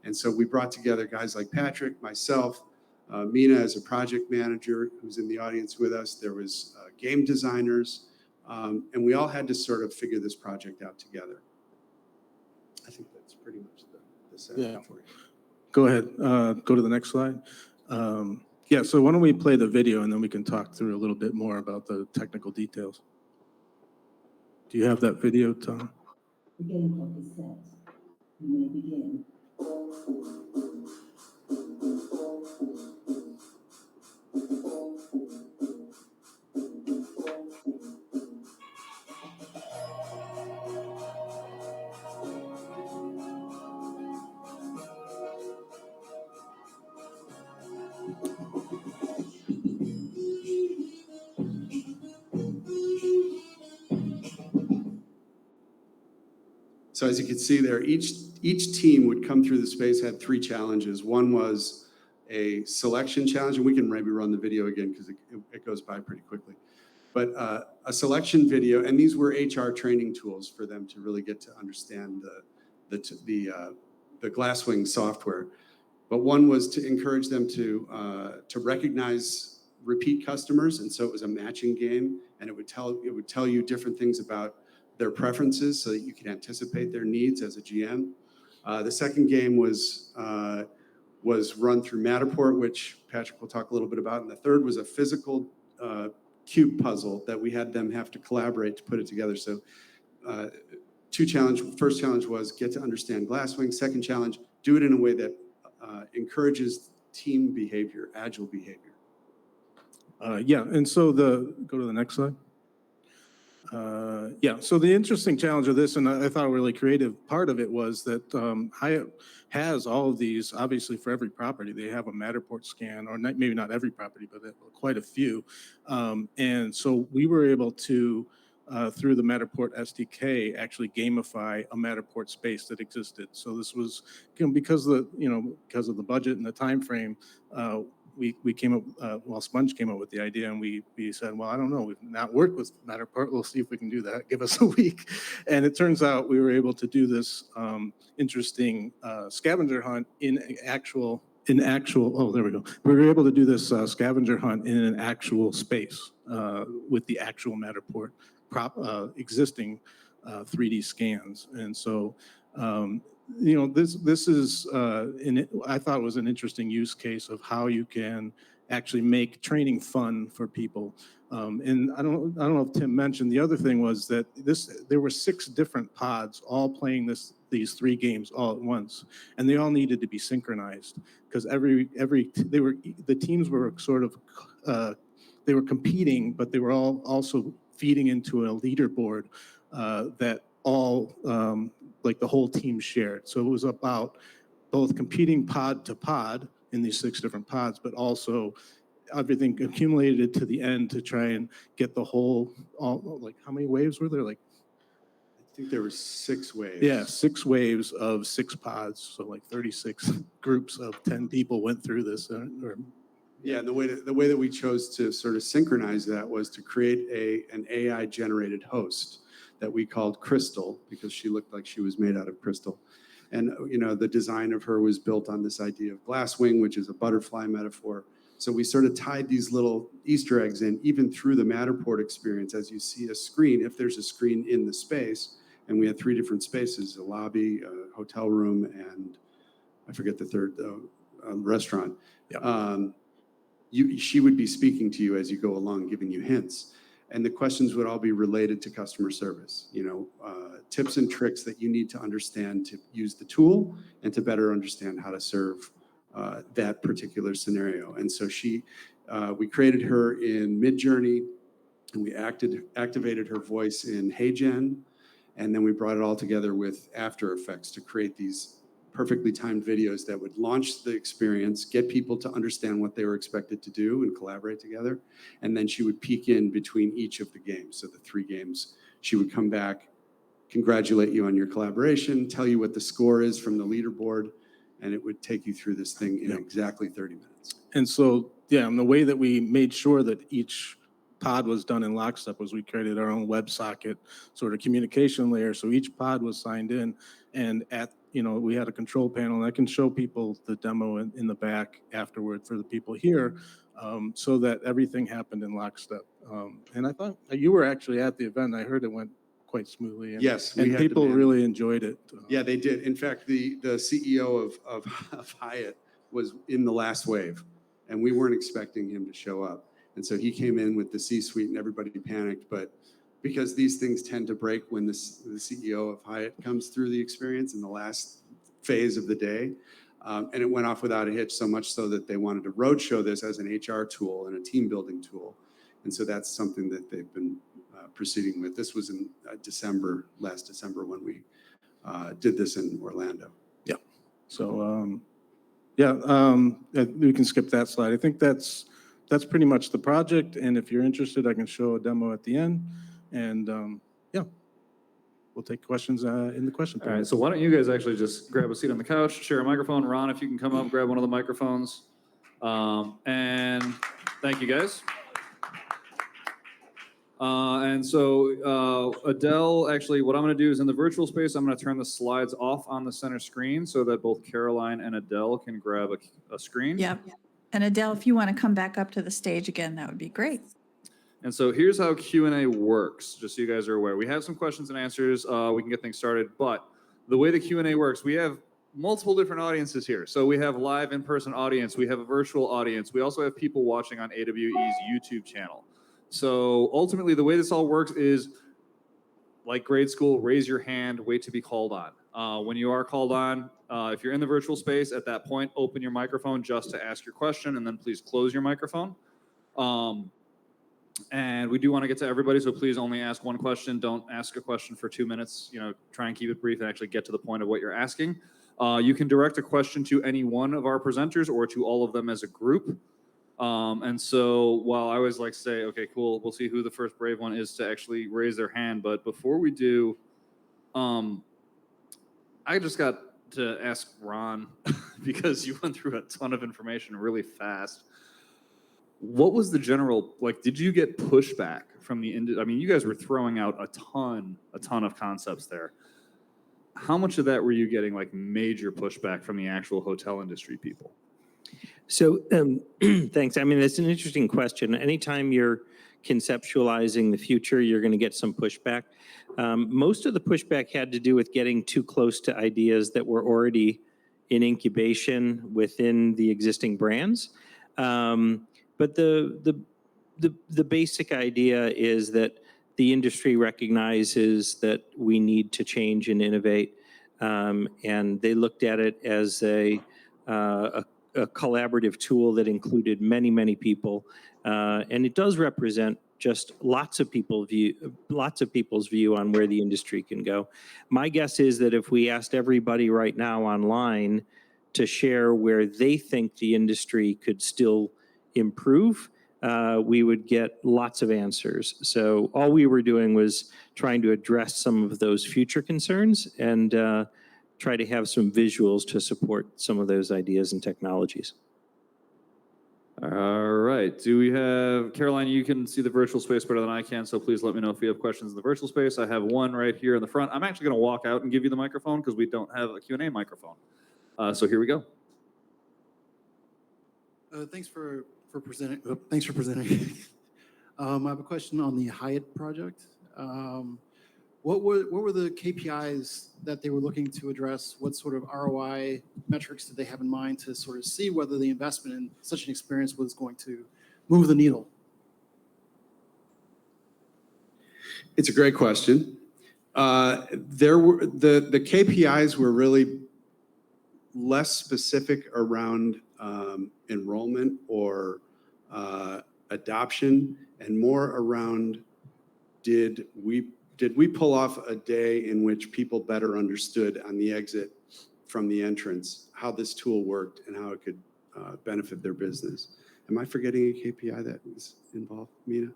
And so we brought together guys like Patrick, myself, Mina as a project manager who's in the audience with us. There was game designers, and we all had to sort of figure this project out together. I think that's pretty much the setup for you.
Go ahead, go to the next slide. Yeah, so why don't we play the video and then we can talk through a little bit more about the technical details. Do you have that video, Tom?
The game clock is set. You may begin.
So as you can see there, each team would come through the space, had 3 challenges. One was a selection challenge, and we can maybe run the video again because it goes by pretty quickly. But a selection video, and these were HR training tools for them to really get to understand the Glasswing software. But one was to encourage them to recognize repeat customers, and so it was a matching game, and it would tell you different things about their preferences so that you can anticipate their needs as a GM. The second game was run through Matterport, which Patrick will talk a little bit about. And the third was a physical cube puzzle that we had them have to collaborate to put it together. So 2 challenges. First challenge was get to understand Glasswing. Second challenge, do it in a way that encourages team behavior, agile behavior.
Yeah, and so go to the next slide. Yeah, so the interesting challenge of this, and I thought a really creative part of it was that Hyatt has all of these, obviously for every property, they have a Matterport scan, or not, maybe not every property, but quite a few. And so we were able to, through the Matterport SDK, actually gamify a Matterport space that existed. So this was, because of the budget and the time frame, we came up, well, Sponge came up with the idea, and we said, well, I don't know, we've not worked with Matterport, we'll see if we can do that, give us a week. And it turns out we were able to do this interesting scavenger hunt in actual, oh, there we go. We were able to do this scavenger hunt in an actual space with the actual Matterport existing 3D scans. And so, this is, I thought it was an interesting use case of how you can actually make training fun for people. And I don't know if Tim mentioned, the other thing was that there were 6 different pods all playing these 3 games all at once, and they all needed to be synchronized because the teams were sort of, they were competing, but they were all also feeding into a leaderboard that all, like the whole team shared. So it was about both competing pod to pod in these 6 different pods, but also everything accumulated to the end to try and get the whole, like how many waves were there? Like,
I think there were 6 waves.
Yeah, 6 waves of 6 pods. So like 36 groups of 10 people went through this.
Yeah, and the way that we chose to sort of synchronize that was to create an AI generated host that we called Crystal, because she looked like she was made out of crystal. And the design of her was built on this idea of glasswing, which is a butterfly metaphor. So we sort of tied these little Easter eggs in, even through the Matterport experience. As you see a screen, if there's a screen in the space, and we had 3 different spaces, a lobby, a hotel room, and I forget the third, restaurant.
Yeah.
She would be speaking to you as you go along, giving you hints. And the questions would all be related to customer service, tips and tricks that you need to understand to use the tool and to better understand how to serve that particular scenario. And so we created her in Midjourney, and we activated her voice in HeyGen, and then we brought it all together with After Effects to create these perfectly timed videos that would launch the experience, get people to understand what they were expected to do and collaborate together. And then she would peek in between each of the games. So the 3 games, she would come back, congratulate you on your collaboration, tell you what the score is from the leaderboard, and it would take you through this thing in exactly 30 minutes.
And so, yeah, and the way that we made sure that each pod was done in lockstep was we created our own WebSocket sort of communication layer. So each pod was signed in, and we had a control panel, and I can show people the demo in the back afterward for the people here, so that everything happened in lockstep. And I thought you were actually at the event. I heard it went quite smoothly. And,
yes,
and people really enjoyed it.
Yeah, they did. In fact, the CEO of Hyatt was in the last wave, and we weren't expecting him to show up. And so he came in with the C-suite, and everybody panicked. But because these things tend to break when the CEO of Hyatt comes through the experience in the last phase of the day, and it went off without a hitch, so much so that they wanted to roadshow this as an HR tool and a team building tool. And so that's something that they've been proceeding with. This was in last December, when we did this in Orlando.
Yeah. So, we can skip that slide. I think that's pretty much the project. And if you're interested, I can show a demo at the end. And we'll take questions in the question period.
All right, so why don't you guys actually just grab a seat on the couch, share a microphone. Ron, if you can come up, grab one of the microphones. And thank you, guys. And so Adele, actually, what I'm going to do is in the virtual space, I'm going to turn the slides off on the center screen so that both Caroline and Adele can grab a screen.
Yep. And Adele, if you want to come back up to the stage again, that would be great.
And so here's how Q&A works, just so you guys are aware. We have some questions and answers. We can get things started. But the way the Q&A works, we have multiple different audiences here. So we have live in-person audience. We have a virtual audience. We also have people watching on AWE's YouTube channel. So ultimately, the way this all works is, like grade school, raise your hand, wait to be called on. When you are called on, if you're in the virtual space, at that point, open your microphone just to ask your question, and then please close your microphone. And we do want to get to everybody, so please only ask one question. Don't ask a question for 2 minutes. Try and keep it brief and actually get to the point of what you're asking. You can direct a question to any one of our presenters or to all of them as a group. And so while I always like to say, okay, cool, we'll see who the first brave one is to actually raise their hand. But before we do, I just got to ask Ron, because you went through a ton of information really fast. What was the general, did you get pushback from the industry? I mean, you guys were throwing out a ton of concepts there. How much of that were you getting major pushback from the actual hotel industry people?
So thanks. I mean, that's an interesting question. Anytime you're conceptualizing the future, you're going to get some pushback. Most of the pushback had to do with getting too close to ideas that were already in incubation within the existing brands. But the basic idea is that the industry recognizes that we need to change and innovate, and they looked at it as a collaborative tool that included many people, and it does represent just lots of people's view on where the industry can go. My guess is that if we asked everybody right now online to share where they think the industry could still improve, we would get lots of answers. So all we were doing was trying to address some of those future concerns and try to have some visuals to support some of those ideas and technologies.
All right. Do we have, Caroline, you can see the virtual space better than I can, so please let me know if you have questions in the virtual space. I have one right here in the front. I'm actually going to walk out and give you the microphone because we don't have a Q&A microphone. So here we go.
Thanks for presenting. Thanks for presenting. I have a question on the Hyatt project. What were the KPIs that they were looking to address? What sort of ROI metrics did they have in mind to sort of see whether the investment in such an experience was going to move the needle?
It's a great question. The KPIs were really less specific around enrollment or adoption, and more around did we pull off a day in which people better understood on the exit from the entrance how this tool worked and how it could benefit their business. Am I forgetting a KPI that was involved, Mina?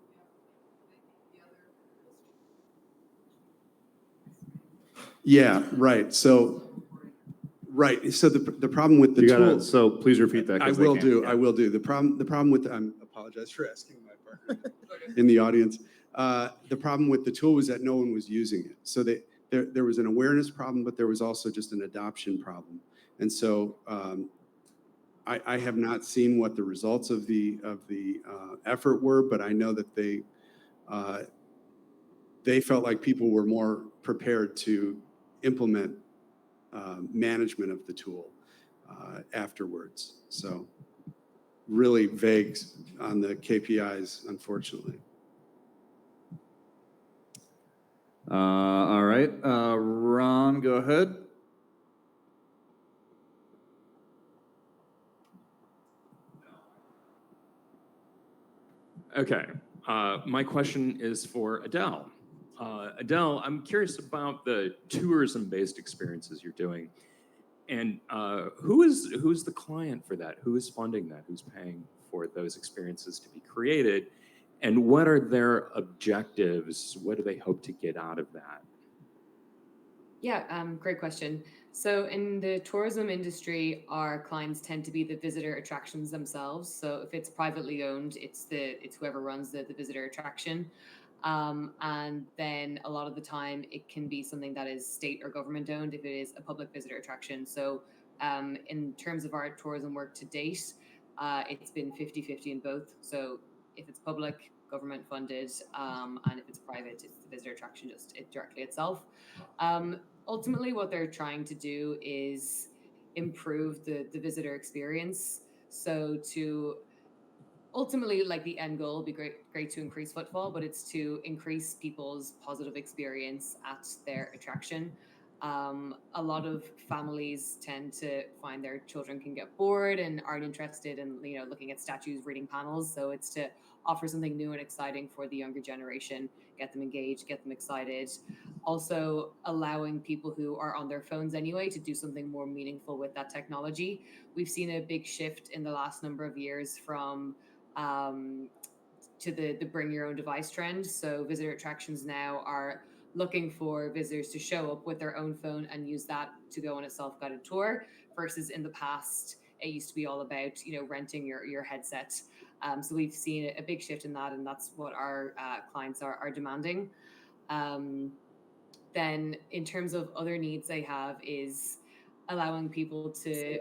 Yeah, right. So the problem with the tool.
So please repeat that.
I will do. The problem with, I apologize for asking my partner in the audience. The problem with the tool was that no one was using it. So there was an awareness problem, but there was also just an adoption problem. And so I have not seen what the results of the effort were, but I know that they felt like people were more prepared to implement management of the tool afterwards. So really vague on the KPIs, unfortunately.
All right. Ron, go ahead.
Okay. My question is for Adele. Adele, I'm curious about the tourism-based experiences you're doing. And who's the client for that? Who is funding that? Who's paying for those experiences to be created? And what are their objectives? What do they hope to get out of that?
Yeah, great question. So in the tourism industry, our clients tend to be the visitor attractions themselves. So if it's privately owned, it's whoever runs the visitor attraction. And then a lot of the time it can be something that is state or government owned if it is a public visitor attraction. So in terms of our tourism work to date, it's been 50-50 in both. So if it's public, government funded, and if it's private, it's the visitor attraction directly itself. Ultimately, what they're trying to do is improve the visitor experience. So to ultimately, like, the end goal would be great to increase footfall, but it's to increase people's positive experience at their attraction. A lot of families tend to find their children can get bored and aren't interested in, you know, looking at statues, reading panels. So it's to offer something new and exciting for the younger generation, get them engaged, get them excited. Also allowing people who are on their phones anyway to do something more meaningful with that technology. We've seen a big shift in the last number of years from to the bring your own device trend. So visitor attractions now are looking for visitors to show up with their own phone and use that to go on a self-guided tour, versus in the past it used to be all about, you know, renting your headset. So we've seen a big shift in that, and that's what our clients are demanding. Then in terms of other needs they have is allowing people to,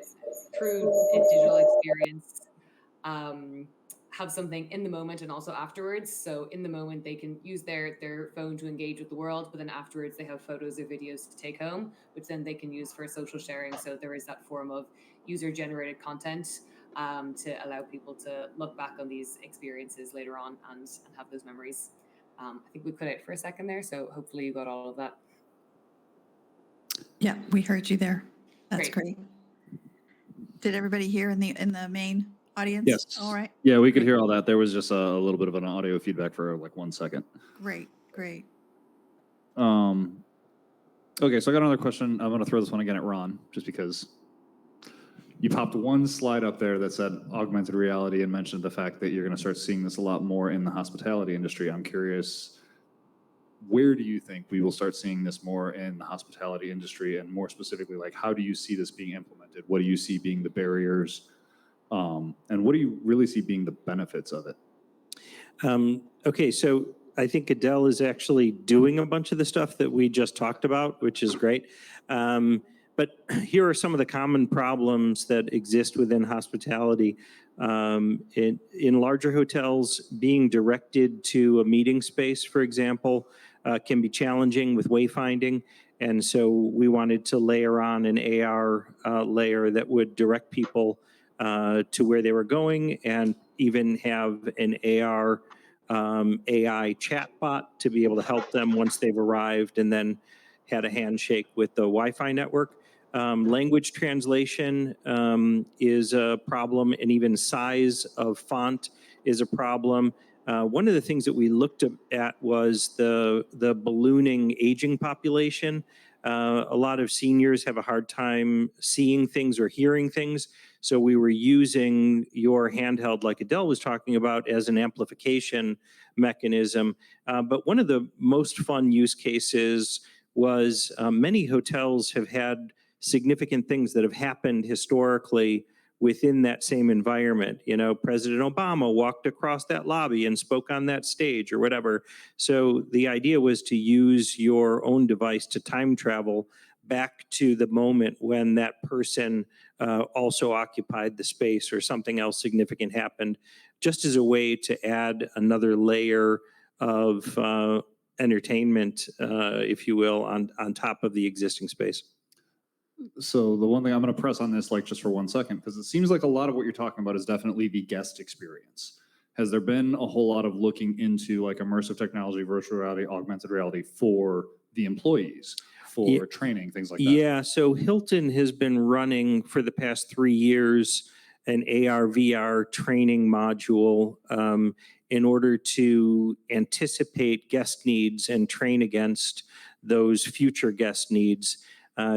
through a digital experience, have something in the moment and also afterwards. So in the moment they can use their phone to engage with the world, but then afterwards they have photos or videos to take home, which then they can use for social sharing. So there is that form of user generated content to allow people to look back on these experiences later on and have those memories. I think we cut out for a second there, so hopefully you got all of that.
Yeah, we heard you there. That's
Great.
great. Did everybody hear in the main audience?
Yes.
All right.
Yeah, we could hear all that. There was just a little bit of an audio feedback for like 1 second.
Great, great.
Okay, so I got another question. I'm going to throw this one again at Ron, just because you popped one slide up there that said augmented reality and mentioned the fact that you're going to start seeing this a lot more in the hospitality industry. I'm curious, where do you think we will start seeing this more in the hospitality industry, and more specifically, like, how do you see this being implemented? What do you see being the barriers? And what do you really see being the benefits of it?
Okay, so I think Adele is actually doing a bunch of the stuff that we just talked about, which is great. But here are some of the common problems that exist within hospitality. In larger hotels, being directed to a meeting space, for example, can be challenging with wayfinding. And so we wanted to layer on an AR layer that would direct people to where they were going, and even have an AR AI chatbot to be able to help them once they've arrived, and then had a handshake with the Wi-Fi network. Language translation is a problem, and even size of font is a problem. One of the things that we looked at was the ballooning aging population. A lot of seniors have a hard time seeing things or hearing things. So we were using your handheld, like Adele was talking about, as an amplification mechanism. But one of the most fun use cases was many hotels have had significant things that have happened historically within that same environment. You know, President Obama walked across that lobby and spoke on that stage or whatever. So the idea was to use your own device to time travel back to the moment when that person also occupied the space, or something else significant happened, just as a way to add another layer of entertainment, if you will, on top of the existing space.
So the one thing I'm going to press on this, like, just for 1 second, because it seems like a lot of what you're talking about is definitely the guest experience. Has there been a whole lot of looking into like immersive technology, virtual reality, augmented reality for the employees, for training, things like that?
Yeah, so Hilton has been running for the past 3 years an AR VR training module in order to anticipate guest needs and train against those future guest needs.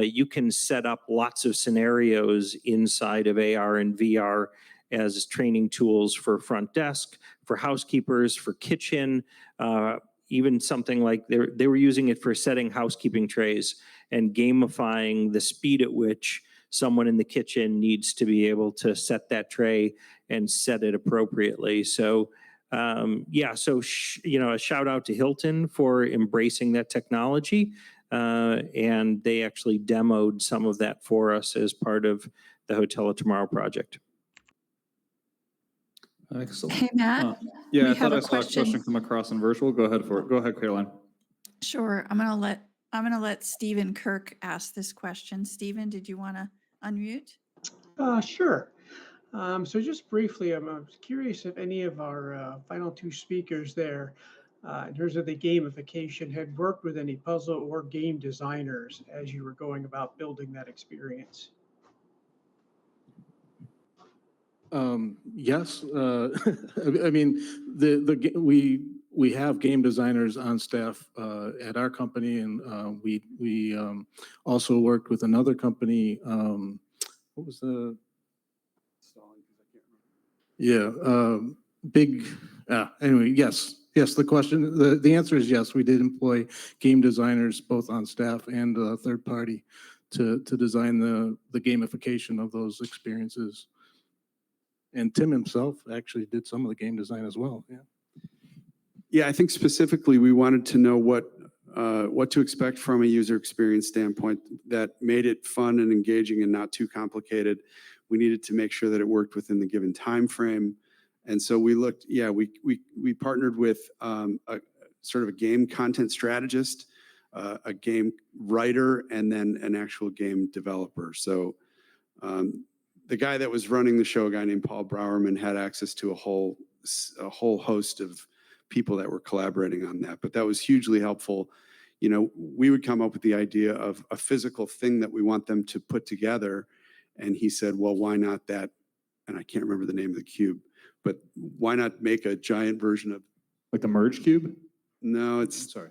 You can set up lots of scenarios inside of AR and VR as training tools for front desk, for housekeepers, for kitchen, even something like they were using it for setting housekeeping trays and gamifying the speed at which someone in the kitchen needs to be able to set that tray and set it appropriately. So yeah, so a shout out to Hilton for embracing that technology. And they actually demoed some of that for us as part of the Hotel of Tomorrow project.
Excellent.
Hey, Matt.
Yeah,
we
I thought
have
I
a
saw a
question.
question come across in virtual. Go ahead for it. Go ahead, Caroline.
Sure. I'm gonna let Stephen Kirk ask this question. Stephen, did you want to unmute?
Sure. So just briefly, I'm curious if any of our final two speakers there in terms of the gamification, had worked with any puzzle or game designers as you were going about building that experience?
Yes, I mean, we have game designers on staff at our company, and we also worked with another company. What was the? Yeah, big. Anyway, yes. The question, the answer is yes. We did employ game designers both on staff and third party to design the gamification of those experiences. And Tim himself actually did some of the game design as well. Yeah.
Yeah, I think specifically we wanted to know what to expect from a user experience standpoint that made it fun and engaging and not too complicated. We needed to make sure that it worked within the given time frame. And so we looked, we partnered with a sort of a game content strategist, a game writer, and then an actual game developer. So the guy that was running the show, a guy named Paul Browerman, had access to a whole host of people that were collaborating on that. But that was hugely helpful. You know, we would come up with the idea of a physical thing that we want them to put together. And he said, well, why not that? And I can't remember the name of the cube, but why not make a giant version of
Like the merge cube?
No, it's
Sorry.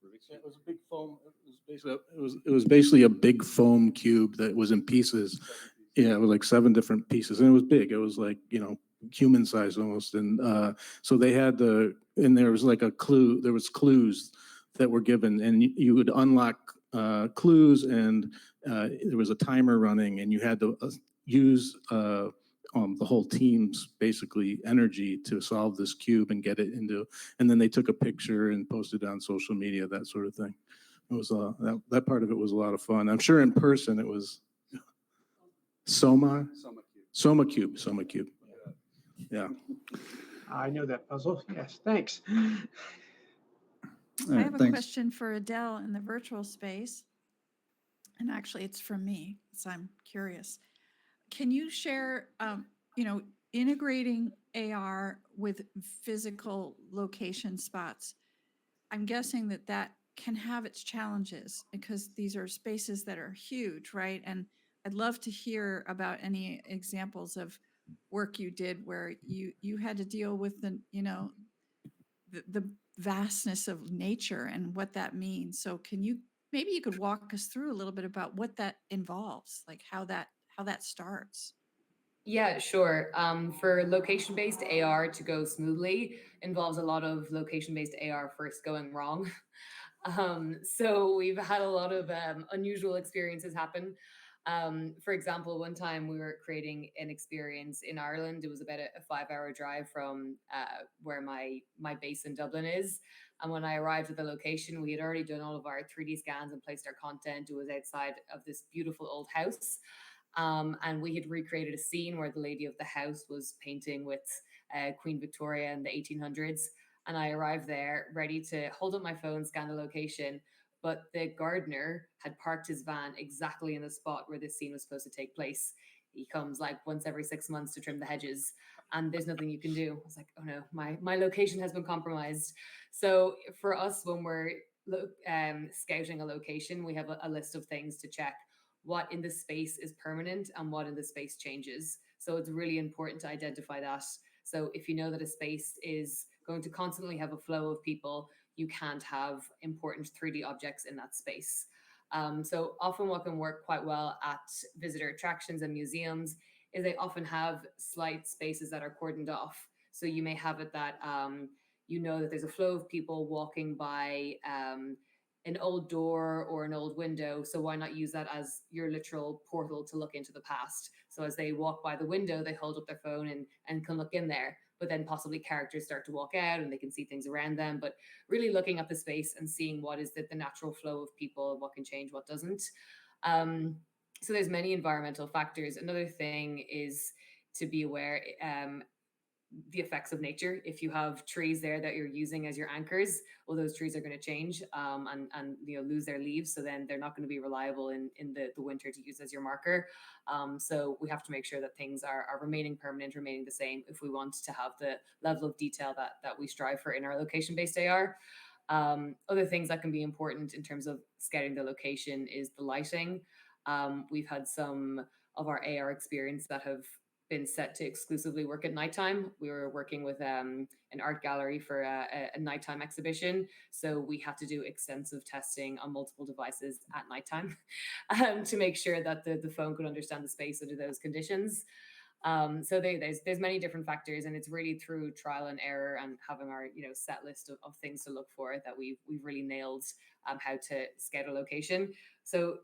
It was a big foam. It was basically a big foam cube that was in pieces. Yeah, it was like 7 different pieces, and it was big. It was like, you know, human size almost. And so they had and there was like a clue. There was clues that were given, and you would unlock clues, and there was a timer running, and you had to use the whole team's basically energy to solve this cube and get it into. And then they took a picture and posted it on social media, that sort of thing. It was that part of it was a lot of fun. I'm sure in person it was. Soma Cube. Yeah.
I know that puzzle. Yes, thanks.
I have a question for Adele in the virtual space. And actually, it's from me, so I'm curious. Can you share, integrating AR with physical location spots? I'm guessing that can have its challenges because these are spaces that are huge, right? And I'd love to hear about any examples of work you did where you had to deal with the vastness of nature and what that means. So maybe you could walk us through a little bit about what that involves, like how that starts.
Yeah, sure. For location-based AR to go smoothly involves a lot of location-based AR first going wrong. So we've had a lot of unusual experiences happen. For example, one time we were creating an experience in Ireland. It was about a 5-hour drive from where my base in Dublin is. And when I arrived at the location, we had already done all of our 3D scans and placed our content. It was outside of this beautiful old house. And we had recreated a scene where the lady of the house was painting with Queen Victoria in the 1800s. And I arrived there ready to hold up my phone, scan the location. But the gardener had parked his van exactly in the spot where this scene was supposed to take place. He comes like once every 6 months to trim the hedges, and there's nothing you can do. I was like, oh no, my location has been compromised. So for us, when we're scouting a location, we have a list of things to check. What in the space is permanent and what in the space changes. So it's really important to identify that. So if you know that a space is going to constantly have a flow of people, you can't have important 3D objects in that space. So often what can work quite well at visitor attractions and museums is they often have slight spaces that are cordoned off. So you may have it that you know that there's a flow of people walking by an old door or an old window. So why not use that as your literal portal to look into the past? So as they walk by the window, they hold up their phone and can look in there. But then possibly characters start to walk out and they can see things around them. But really looking at the space and seeing what is the natural flow of people, what can change, what doesn't. So there's many environmental factors. Another thing is to be aware, the effects of nature. If you have trees there that you're using as your anchors, well, those trees are going to change and lose their leaves. So then they're not going to be reliable in the winter to use as your marker. So we have to make sure that things are remaining permanent, remaining the same if we want to have the level of detail that we strive for in our location-based AR. Other things that can be important in terms of scouting the location is the lighting. We've had some of our AR experience that have been set to exclusively work at nighttime. We were working with an art gallery for a nighttime exhibition. So we had to do extensive testing on multiple devices at nighttime to make sure that the phone could understand the space under those conditions. So there's many different factors, and it's really through trial and error and having our set list of things to look for that we've really nailed how to scout a location. So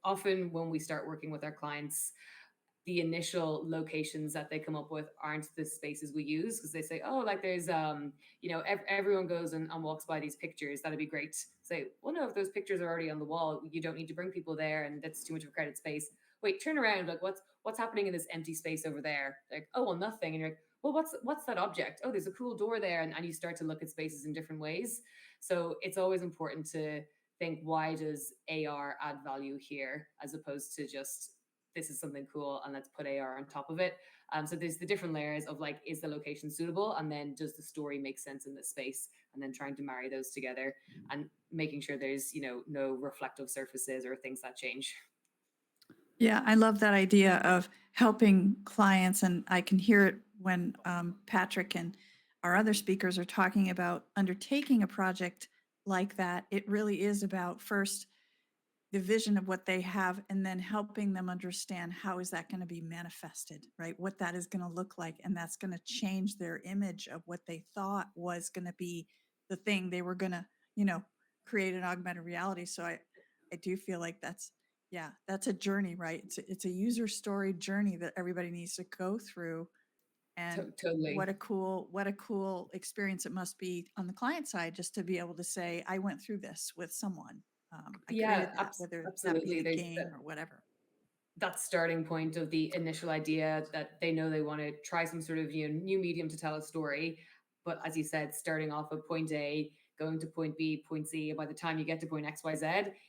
often when we start working with our clients, the initial locations that they come up with aren't the spaces we use, because they say, oh, like there's everyone goes and walks by these pictures, that'd be great. Say, well, no, if those pictures are already on the wall, you don't need to bring people there, and that's too much of a crowded space. Wait, turn around, like what's happening in this empty space over there? Like, oh, well, nothing. And you're like, well, what's that object? Oh, there's a cool door there. And you start to look at spaces in different ways. So it's always important to think, why does AR add value here, as opposed to just, this is something cool and let's put AR on top of it. So there's the different layers of like, is the location suitable? And then does the story make sense in this space? And then trying to marry those together and making sure there's, no reflective surfaces or things that change.
Yeah, I love that idea of helping clients, and I can hear it when Patrick and our other speakers are talking about undertaking a project like that. It really is about first the vision of what they have, and then helping them understand how is that going to be manifested, right? What that is going to look like, and that's going to change their image of what they thought was going to be the thing they were going to, create an augmented reality. So I do feel like that's a journey, right? It's a user story journey that everybody needs to go through. And
Totally.
what a cool experience it must be on the client side, just to be able to say, I went through this with someone. I created that, whether
absolutely.
that be a game or whatever.
That starting point of the initial idea that they know they want to try some sort of new medium to tell a story. But as you said, starting off at point A, going to point B, point C, and by the time you get to point X, Y, Z,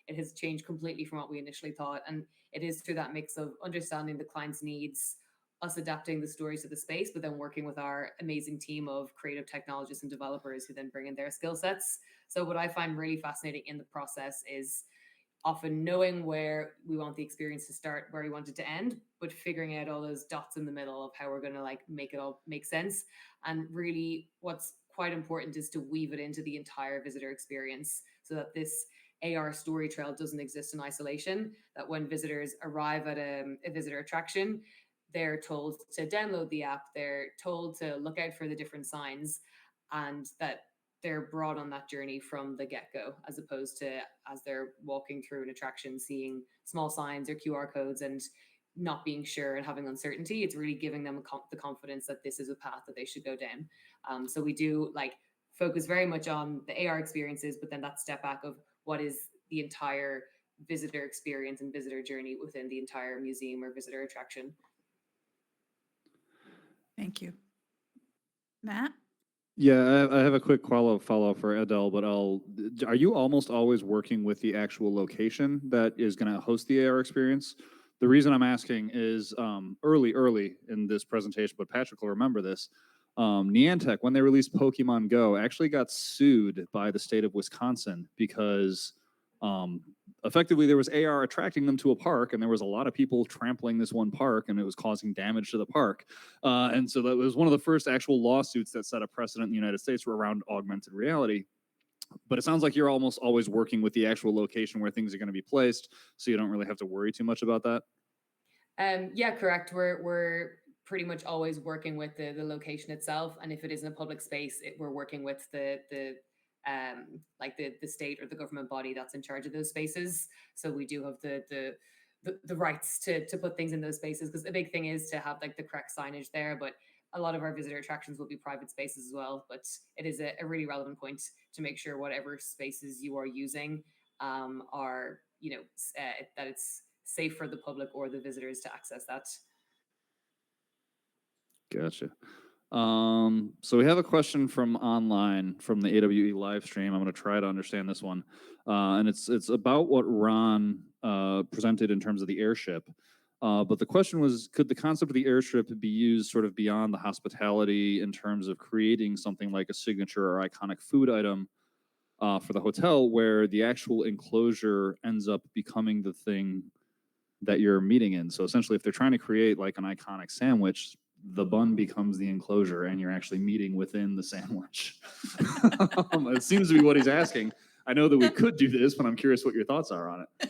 it has changed completely from what we initially thought. And it is through that mix of understanding the client's needs, us adapting the stories to the space, but then working with our amazing team of creative technologists and developers who then bring in their skill sets. So what I find really fascinating in the process is often knowing where we want the experience to start, where we want it to end, but figuring out all those dots in the middle of how we're going to make it all make sense. And really what's quite important is to weave it into the entire visitor experience, so that this AR story trail doesn't exist in isolation, that when visitors arrive at a visitor attraction, they're told to download the app, they're told to look out for the different signs, and that they're brought on that journey from the get-go, as opposed to as they're walking through an attraction, seeing small signs or QR codes and not being sure and having uncertainty. It's really giving them the confidence that this is a path that they should go down. So we do focus very much on the AR experiences, but then that step back of what is the entire visitor experience and visitor journey within the entire museum or visitor attraction.
Thank you. Matt?
Yeah, I have a quick follow-up for Adele, but are you almost always working with the actual location that is going to host the AR experience? The reason I'm asking is early in this presentation, but Patrick will remember this. Niantic, when they released Pokemon Go, actually got sued by the state of Wisconsin because effectively there was AR attracting them to a park, and there was a lot of people trampling this one park, and it was causing damage to the park. And so that was one of the first actual lawsuits that set a precedent in the United States around augmented reality. But it sounds like you're almost always working with the actual location where things are going to be placed, so you don't really have to worry too much about that.
Yeah, correct. We're pretty much always working with the location itself, and if it is in a public space, we're working with the state or the government body that's in charge of those spaces. So we do have the rights to put things in those spaces, because the big thing is to have the correct signage there. But a lot of our visitor attractions will be private spaces as well. But it is a really relevant point to make sure whatever spaces you are using are that it's safe for the public or the visitors to access that.
Gotcha. So we have a question from online from the AWE live stream. I'm going to try to understand this one. And it's about what Ron presented in terms of the airship. But the question was, could the concept of the airship be used sort of beyond the hospitality in terms of creating something like a signature or iconic food item for the hotel, where the actual enclosure ends up becoming the thing that you're meeting in? So essentially, if they're trying to create like an iconic sandwich, the bun becomes the enclosure and you're actually meeting within the sandwich. It seems to be what he's asking. I know that we could do this, but I'm curious what your thoughts are on it.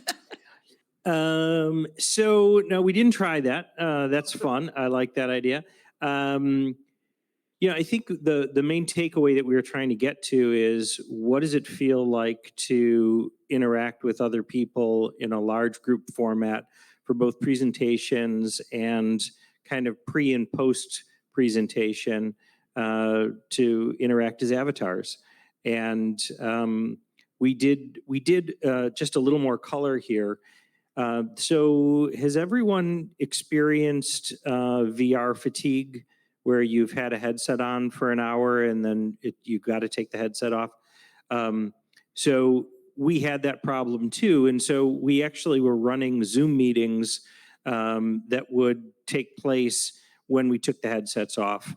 So no, we didn't try that. That's fun. I like that idea. I think the main takeaway that we were trying to get to is, what does it feel like to interact with other people in a large group format for both presentations and kind of pre and post presentation to interact as avatars. And we did just a little more color here. So has everyone experienced VR fatigue, where you've had a headset on for an hour and then you got to take the headset off? So we had that problem too. And so we actually were running Zoom meetings that would take place when we took the headsets off.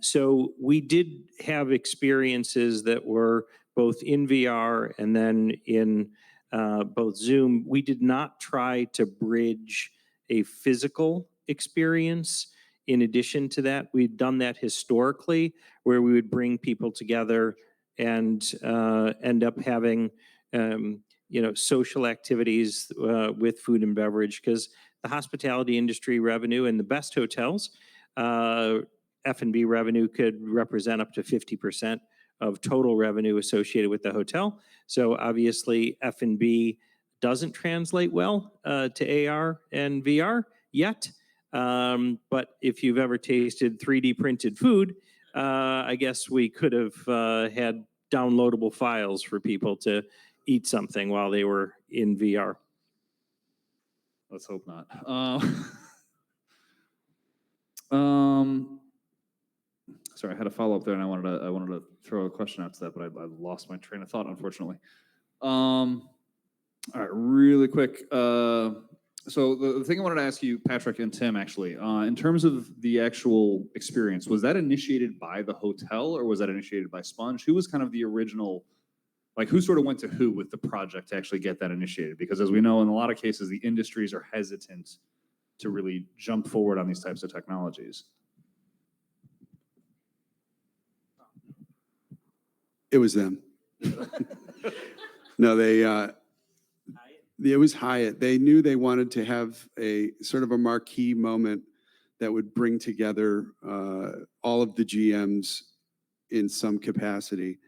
So we did have experiences that were both in VR and then in both Zoom. We did not try to bridge a physical experience. In addition to that, we've done that historically, where we would bring people together and end up having social activities with food and beverage, because the hospitality industry revenue in the best hotels, F&B revenue could represent up to 50% of total revenue associated with the hotel. So obviously F&B doesn't translate well to AR and VR yet. But if you've ever tasted 3D printed food, I guess we could have had downloadable files for people to eat something while they were in VR.
Let's hope not. Sorry, I had a follow up there, and I wanted to throw a question out to that, but I lost my train of thought, unfortunately. All right, really quick. So the thing I wanted to ask you, Patrick and Tim, actually, in terms of the actual experience, was that initiated by the hotel or was that initiated by Sponge? Who was kind of the original, like who sort of went to who with the project to actually get that initiated? Because as we know, in a lot of cases, the industries are hesitant to really jump forward on these types of technologies.
It was them. No, it was Hyatt. They knew they wanted to have a sort of a marquee moment that would bring together all of the GMs in some capacity.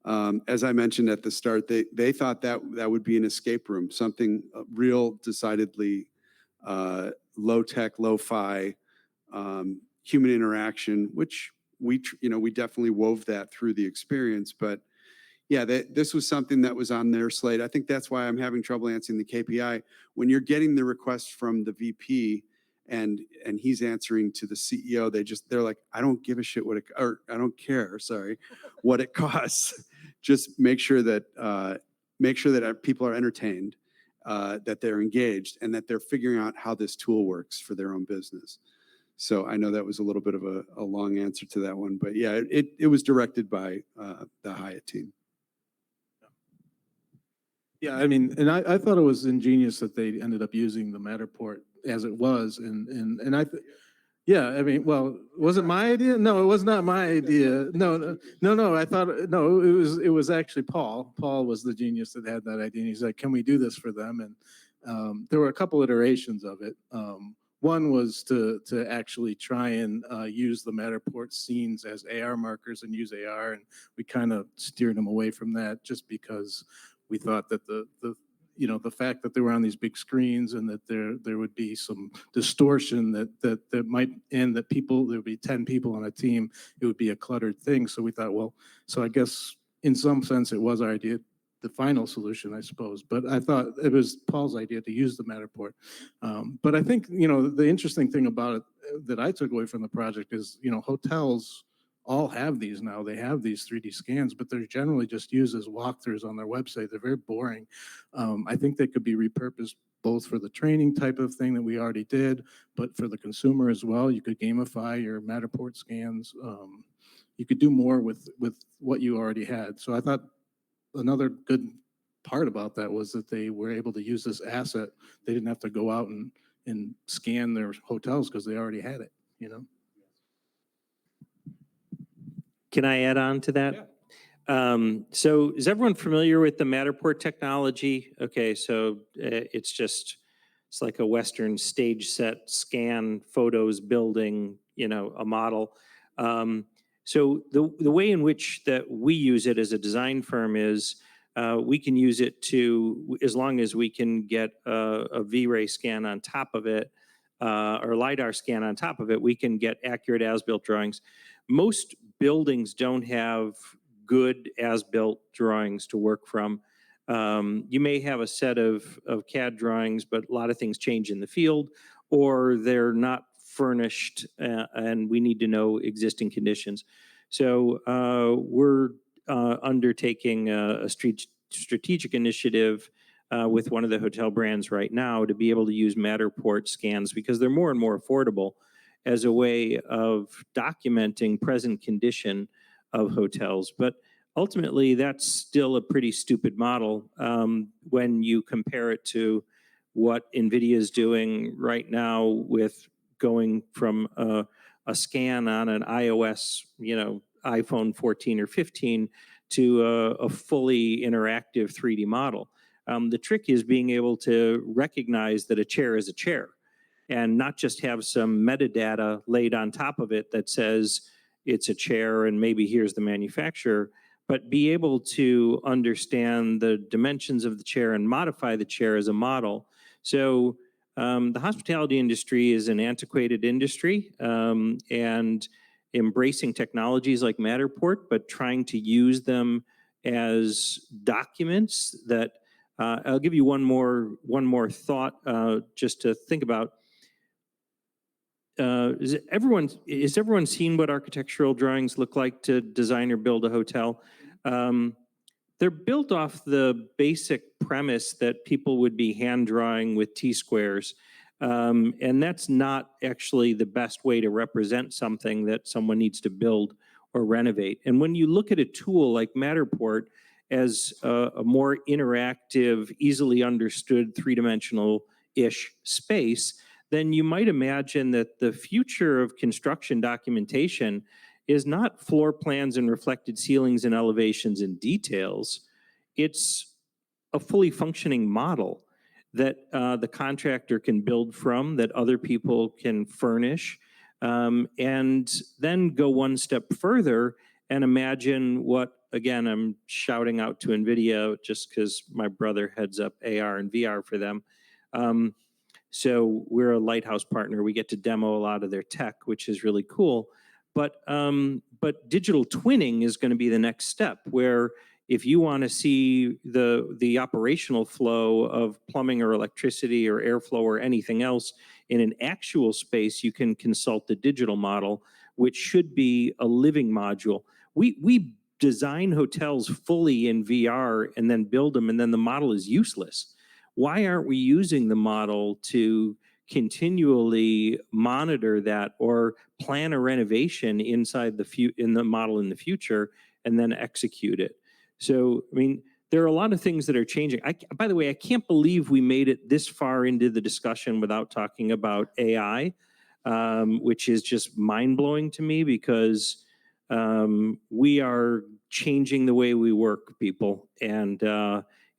As I mentioned at the start, they thought that would be an escape room, something real, decidedly low-tech, lo-fi, human interaction, which we definitely wove that through the experience. But yeah, this was something that was on their slate. I think that's why I'm having trouble answering the KPI. When you're getting the request from the VP and he's answering to the CEO, they're like, I don't give a shit what I don't care, what it costs. Just make sure that people are entertained, that they're engaged, and that they're figuring out how this tool works for their own business. So I know that was a little bit of a long answer to that one, but yeah, it was directed by the Hyatt team.
Yeah, I mean, and I thought it was ingenious that they ended up using the Matterport as it was, and yeah, I mean, well, was it my idea? No, it was not my idea. No. I thought no, it was actually Paul. Paul was the genius that had that idea. And he's like, "Can we do this for them?" And there were a couple iterations of it. One was to actually try and use the Matterport scenes as AR markers and use AR, and we kind of steered them away from that just because we thought that the fact that they were on these big screens and that there would be some distortion that might, and that there would be 10 people on a team, it would be a cluttered thing. So we thought, well, so I guess in some sense it was our idea, the final solution, I suppose. But I thought it was Paul's idea to use the Matterport. But I think, the interesting thing about it that I took away from the project is, hotels all have these now. They have these 3D scans, but they're generally just used as walkthroughs on their website. They're very boring. I think they could be repurposed both for the training type of thing that we already did, but for the consumer as well. You could gamify your Matterport scans. You could do more with what you already had. So I thought another good part about that was that they were able to use this asset. They didn't have to go out and scan their hotels because they already had it,
Can I add on to that? So is everyone familiar with the Matterport technology? Okay, so it's like a Western stage set scan photos building, a model. So the way in which that we use it as a design firm is we can use it to, as long as we can get a VRAR scan on top of it, or LiDAR scan on top of it, we can get accurate as-built drawings. Most buildings don't have good as-built drawings to work from. You may have a set of CAD drawings, but a lot of things change in the field, or they're not furnished, and we need to know existing conditions. So we're undertaking a strategic initiative with one of the hotel brands right now to be able to use Matterport scans because they're more and more affordable as a way of documenting present condition of hotels. But ultimately, that's still a pretty stupid model when you compare it to what NVIDIA is doing right now with going from a scan on an iOS, iPhone 14 or 15 to a fully interactive 3D model. The trick is being able to recognize that a chair is a chair and not just have some metadata laid on top of it that says it's a chair and maybe here's the manufacturer, but be able to understand the dimensions of the chair and modify the chair as a model. So the hospitality industry is an antiquated industry and embracing technologies like Matterport, but trying to use them as documents that I'll give you one more thought just to think about. Is everyone seen what architectural drawings look like to design or build a hotel? They're built off the basic premise that people would be hand drawing with T-squares. And that's not actually the best way to represent something that someone needs to build or renovate. And when you look at a tool like Matterport as a more interactive, easily understood, three-dimensional-ish space, then you might imagine that the future of construction documentation is not floor plans and reflected ceilings and elevations and details. It's a fully functioning model that the contractor can build from, that other people can furnish, and then go one step further and imagine what, again, I'm shouting out to NVIDIA just because my brother heads up AR and VR for them. So we're a Lighthouse partner. We get to demo a lot of their tech, which is really cool. But digital twinning is going to be the next step, where if you want to see the operational flow of plumbing or electricity or airflow or anything else in an actual space, you can consult the digital model, which should be a living module. We design hotels fully in VR and then build them, and then the model is useless. Why aren't we using the model to continually monitor that or plan a renovation inside in the model in the future and then execute it? So, I mean, there are a lot of things that are changing. By the way, I can't believe we made it this far into the discussion without talking about AI, which is just mind-blowing to me because we are changing the way we work, people. And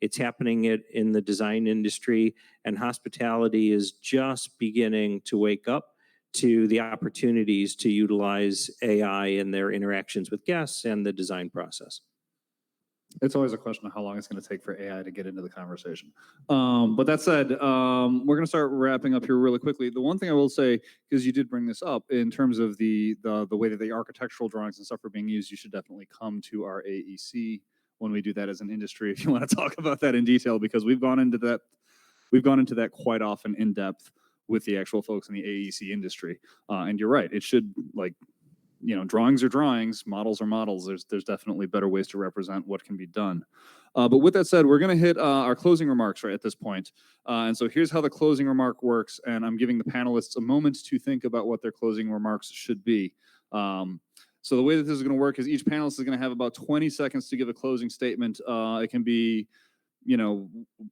it's happening in the design industry, and hospitality is just beginning to wake up to the opportunities to utilize AI in their interactions with guests and the design process.
It's always a question of how long it's going to take for AI to get into the conversation. But that said, we're going to start wrapping up here really quickly. The one thing I will say, because you did bring this up, in terms of the way that the architectural drawings and stuff are being used, you should definitely come to our AEC when we do that as an industry, if you want to talk about that in detail, because we've gone into that quite often in depth with the actual folks in the AEC industry. And you're right, it should, like, drawings are drawings, models are models. There's definitely better ways to represent what can be done. But with that said, we're going to hit our closing remarks right at this point. And so here's how the closing remark works. And I'm giving the panelists a moment to think about what their closing remarks should be. So the way that this is going to work is each panelist is going to have about 20 seconds to give a closing statement. It can be,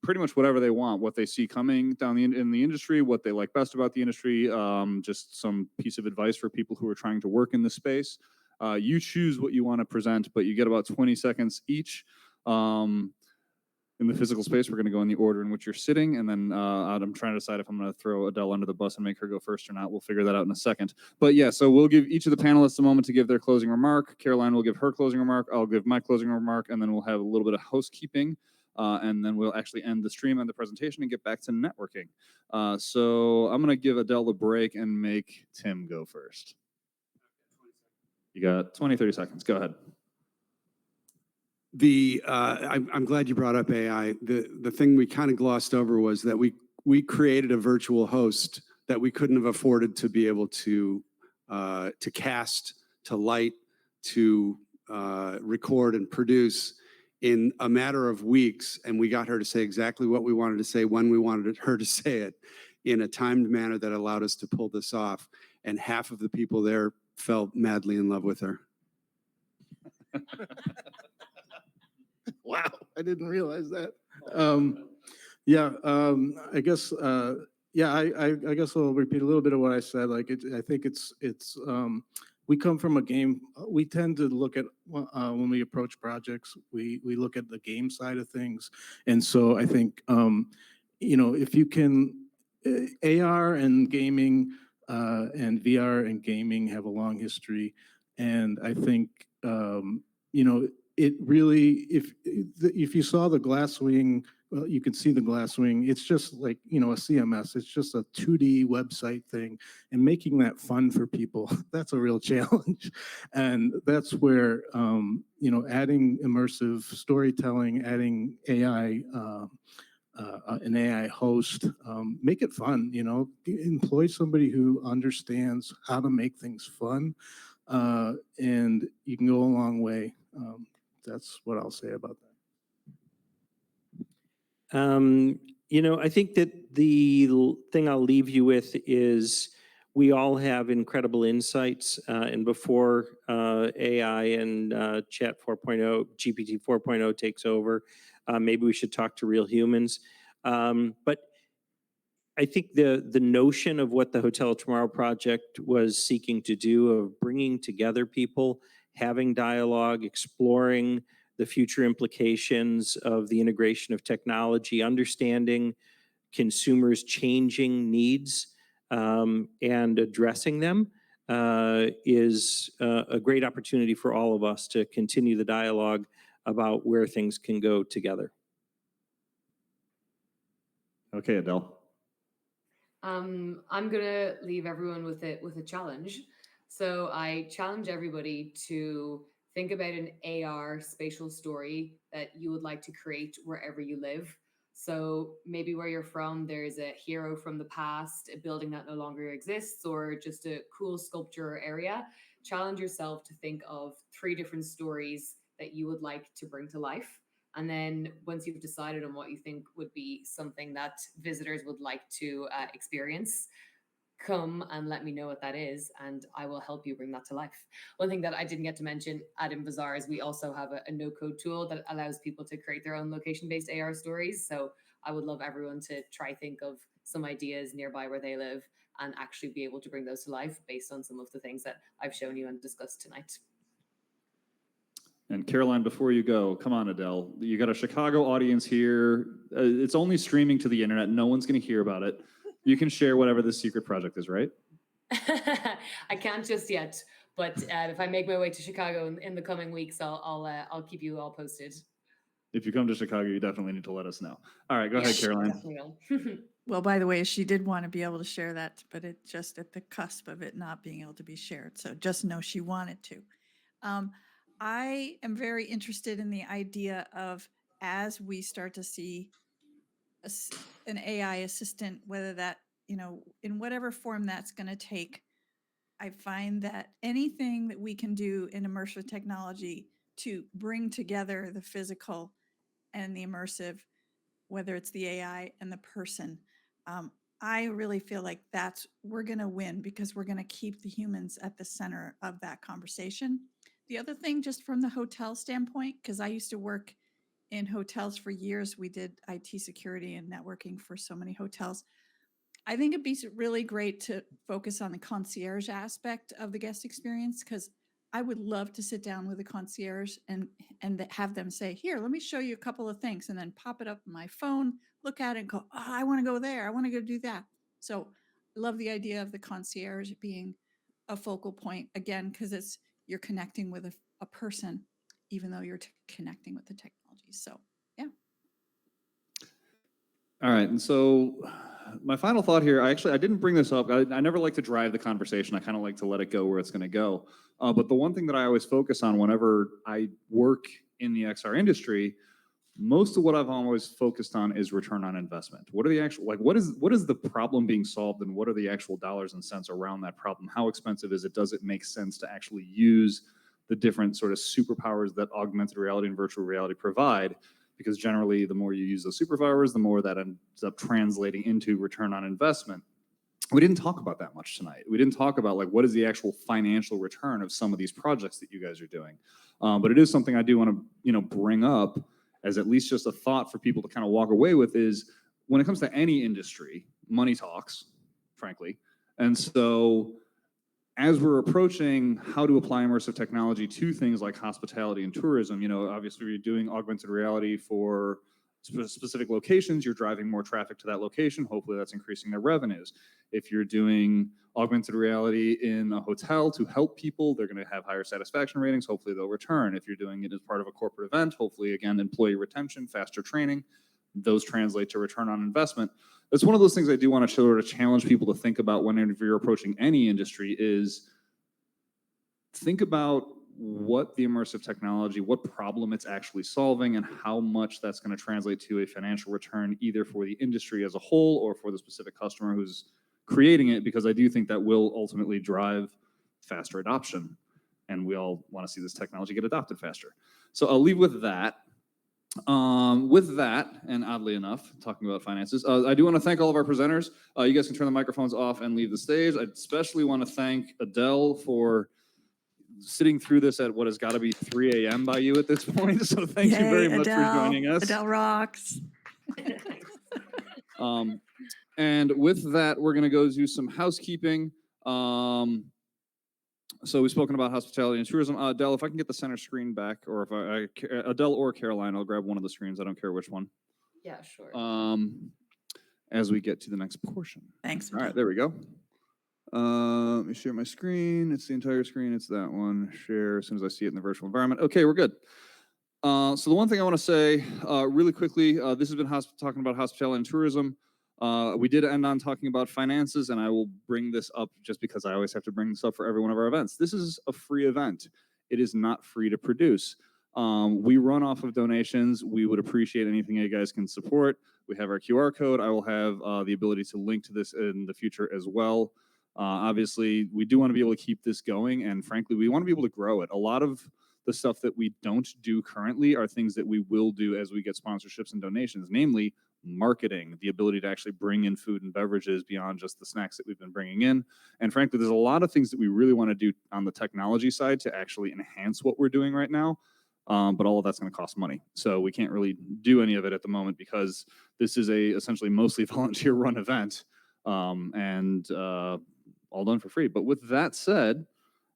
pretty much whatever they want, what they see coming down in the industry, what they like best about the industry, just some piece of advice for people who are trying to work in this space. You choose what you want to present, but you get about 20 seconds each. In the physical space, we're going to go in the order in which you're sitting, and then I'm trying to decide if I'm going to throw Adele under the bus and make her go first or not. We'll figure that out in a second. But yeah, so we'll give each of the panelists a moment to give their closing remark. Caroline will give her closing remark. I'll give my closing remark, and then we'll have a little bit of housekeeping. And then we'll actually end the stream and the presentation and get back to networking. So I'm going to give Adele the break and make Tim go first. You got 20, 30 seconds. Go ahead.
I'm glad you brought up AI. The thing we kind of glossed over was that we created a virtual host that we couldn't have afforded to be able to cast, to light, to record and produce in a matter of weeks, and we got her to say exactly what we wanted to say when we wanted her to say it in a timed manner that allowed us to pull this off. And half of the people there fell madly in love with her.
Wow, I didn't realize that. I guess I guess I'll repeat a little bit of what I said. Like I think it's we come from a game. We tend to look at when we approach projects, we look at the game side of things, and so I think if you can, AR and gaming and VR and gaming have a long history, and I think it really, if you saw the Glasswing, well, you can see the Glasswing. It's just like, a CMS. It's just a 2D website thing. And making that fun for people, that's a real challenge. And that's where, adding immersive storytelling, adding AI, an AI host, make it fun, employ somebody who understands how to make things fun. And you can go a long way. That's what I'll say about that.
I think that the thing I'll leave you with is we all have incredible insights. And before AI and Chat 4.0, GPT 4.0 takes over, maybe we should talk to real humans. But I think the notion of what the Hotel of Tomorrow project was seeking to do, of bringing together people, having dialogue, exploring the future implications of the integration of technology, understanding consumers' changing needs, and addressing them is a great opportunity for all of us to continue the dialogue about where things can go together.
Okay, Adele.
I'm gonna leave everyone with a challenge. So I challenge everybody to think about an AR spatial story that you would like to create wherever you live. So maybe where you're from, there's a hero from the past, a building that no longer exists, or just a cool sculpture area. Challenge yourself to think of 3 different stories that you would like to bring to life. And then once you've decided on what you think would be something that visitors would like to experience, come and let me know what that is, and I will help you bring that to life. One thing that I didn't get to mention at InVaZar is we also have a no-code tool that allows people to create their own location-based AR stories. So I would love everyone to try think of some ideas nearby where they live and actually be able to bring those to life based on some of the things that I've shown you and discussed tonight.
And Caroline, before you go, come on, Adele. You got a Chicago audience here. It's only streaming to the internet. No one's going to hear about it. You can share whatever this secret project is, right?
I can't just yet, but if I make my way to Chicago in the coming weeks, I'll keep you all posted.
If you come to Chicago, you definitely need to let us know. All right, go ahead, Caroline.
Definitely will.
Well, by the way, she did want to be able to share that, but it's just at the cusp of it not being able to be shared. So just know she wanted to. I am very interested in the idea of, as we start to see an AI assistant, whether that in whatever form that's going to take, I find that anything that we can do in immersive technology to bring together the physical and the immersive, whether it's the AI and the person, I really feel like we're going to win because we're going to keep the humans at the center of that conversation. The other thing, just from the hotel standpoint, because I used to work in hotels for years, we did IT security and networking for so many hotels. I think it'd be really great to focus on the concierge aspect of the guest experience, because I would love to sit down with a concierge and have them say, here, let me show you a couple of things, and then pop it up on my phone, look at it and go, oh, I want to go there. I want to go do that. So I love the idea of the concierge being a focal point, again, because you're connecting with a person, even though you're connecting with the technology. So yeah.
All right, and so my final thought here, I didn't bring this up. I never like to drive the conversation. I kind of like to let it go where it's going to go. But the one thing that I always focus on whenever I work in the XR industry, most of what I've always focused on is return on investment. What are the actual, what is the problem being solved, and what are the actual dollars and cents around that problem? How expensive is it? Does it make sense to actually use the different sort of superpowers that augmented reality and virtual reality provide? Because generally, the more you use those superpowers, the more that ends up translating into return on investment. We didn't talk about that much tonight. We didn't talk about what is the actual financial return of some of these projects that you guys are doing. But it is something I do want to bring up as at least just a thought for people to kind of walk away with, is when it comes to any industry, money talks, frankly. And so as we're approaching how to apply immersive technology to things like hospitality and tourism, obviously you're doing augmented reality for specific locations, you're driving more traffic to that location. Hopefully that's increasing their revenues. If you're doing augmented reality in a hotel to help people, they're going to have higher satisfaction ratings. Hopefully they'll return. If you're doing it as part of a corporate event, hopefully, again, employee retention, faster training, those translate to return on investment. That's one of those things I do want to sort of challenge people to think about whenever you're approaching any industry, is think about what the immersive technology, what problem it's actually solving, and how much that's going to translate to a financial return, either for the industry as a whole or for the specific customer who's creating it, because I do think that will ultimately drive faster adoption, and we all want to see this technology get adopted faster. So I'll leave with that. And oddly enough, talking about finances, I do want to thank all of our presenters. You guys can turn the microphones off and leave the stage. I especially want to thank Adele for sitting through this at what has got to be 3 a.m. by you at this point. So thank you very much for joining us.
Adele rocks.
And with that, we're going to go do some housekeeping. So we've spoken about hospitality and tourism. Adele, if I can get the center screen back, or if Adele or Caroline, I'll grab one of the screens. I don't care which one.
Yeah, sure.
As we get to the next portion.
Thanks.
All right, there we go. Let me share my screen. It's the entire screen. It's that one. Share as soon as I see it in the virtual environment. Okay, we're good. So the one thing I want to say really quickly, this has been talking about hospitality and tourism. We did end on talking about finances, and I will bring this up just because I always have to bring this up for every one of our events. This is a free event. It is not free to produce. We run off of donations. We would appreciate anything you guys can support. We have our QR code. I will have the ability to link to this in the future as well. Obviously, we do want to be able to keep this going, and frankly, we want to be able to grow it. A lot of the stuff that we don't do currently are things that we will do as we get sponsorships and donations, namely marketing, the ability to actually bring in food and beverages beyond just the snacks that we've been bringing in. And frankly, there's a lot of things that we really want to do on the technology side to actually enhance what we're doing right now. But all of that's going to cost money. So we can't really do any of it at the moment because this is essentially mostly volunteer run event, and all done for free. But with that said,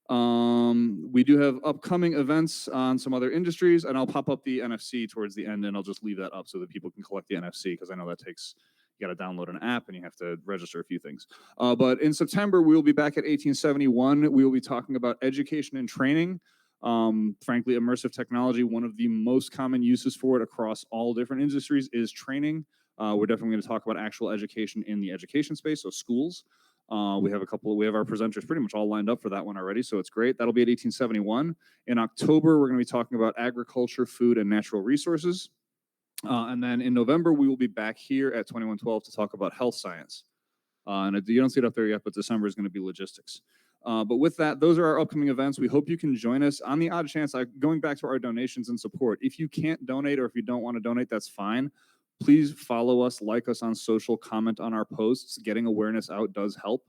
we do have upcoming events on some other industries, and I'll pop up the NFC towards the end, and I'll just leave that up so that people can collect the NFC, because I know that takes, you got to download an app and you have to register a few things. But in September, we will be back at 1871. We will be talking about education and training. Frankly, immersive technology, one of the most common uses for it across all different industries is training. We're definitely going to talk about actual education in the education space, so schools. We have our presenters pretty much all lined up for that one already, so it's great. That'll be at 1871. In October, we're going to be talking about agriculture, food, and natural resources. And then in November, we will be back here at 2112 to talk about health science. And you don't see it up there yet, but December is going to be logistics. But with that, those are our upcoming events. We hope you can join us. On the odd chance, going back to our donations and support, if you can't donate or if you don't want to donate, that's fine. Please follow us, like us on social, comment on our posts. Getting awareness out does help.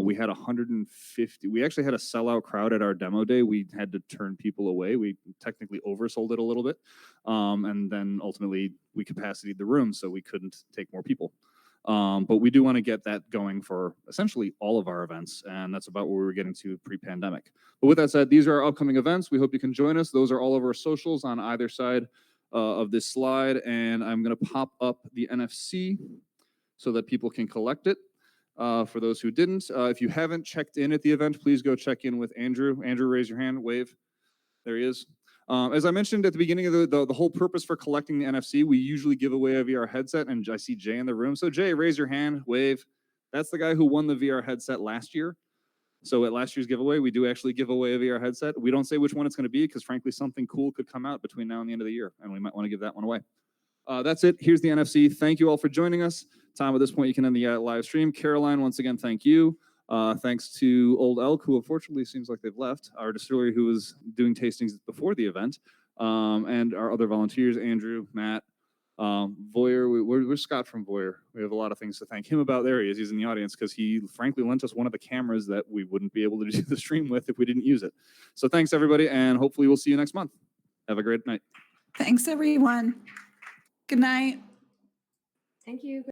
We had 150. We actually had a sellout crowd at our demo day. We had to turn people away. We technically oversold it a little bit. And then ultimately we capacitated the room, so we couldn't take more people. But we do want to get that going for essentially all of our events, and that's about where we were getting to pre-pandemic. But with that said, these are our upcoming events. We hope you can join us. Those are all of our socials on either side of this slide, and I'm going to pop up the NFC so that people can collect it. For those who didn't, if you haven't checked in at the event, please go check in with Andrew. Andrew, raise your hand, wave. There he is. As I mentioned at the beginning of the whole purpose for collecting the NFC, we usually give away a VR headset, and I see Jay in the room. So Jay, raise your hand, wave. That's the guy who won the VR headset last year. So at last year's giveaway, we do actually give away a VR headset. We don't say which one it's going to be because frankly, something cool could come out between now and the end of the year, and we might want to give that one away. That's it. Here's the NFC. Thank you all for joining us. Tom, at this point, you can end the live stream. Caroline, once again, thank you. Thanks to Old Elk, who unfortunately seems like they've left, our distillery who was doing tastings before the event, and our other volunteers, Andrew, Matt, Voyer. We're Scott from Voyer. We have a lot of things to thank him about. There he is. He's in the audience because he frankly lent us one of the cameras that we wouldn't be able to do the stream with if we didn't use it. So thanks, everybody, and hopefully we'll see you next month. Have a great night.
Thanks, everyone. Good night.
Thank you.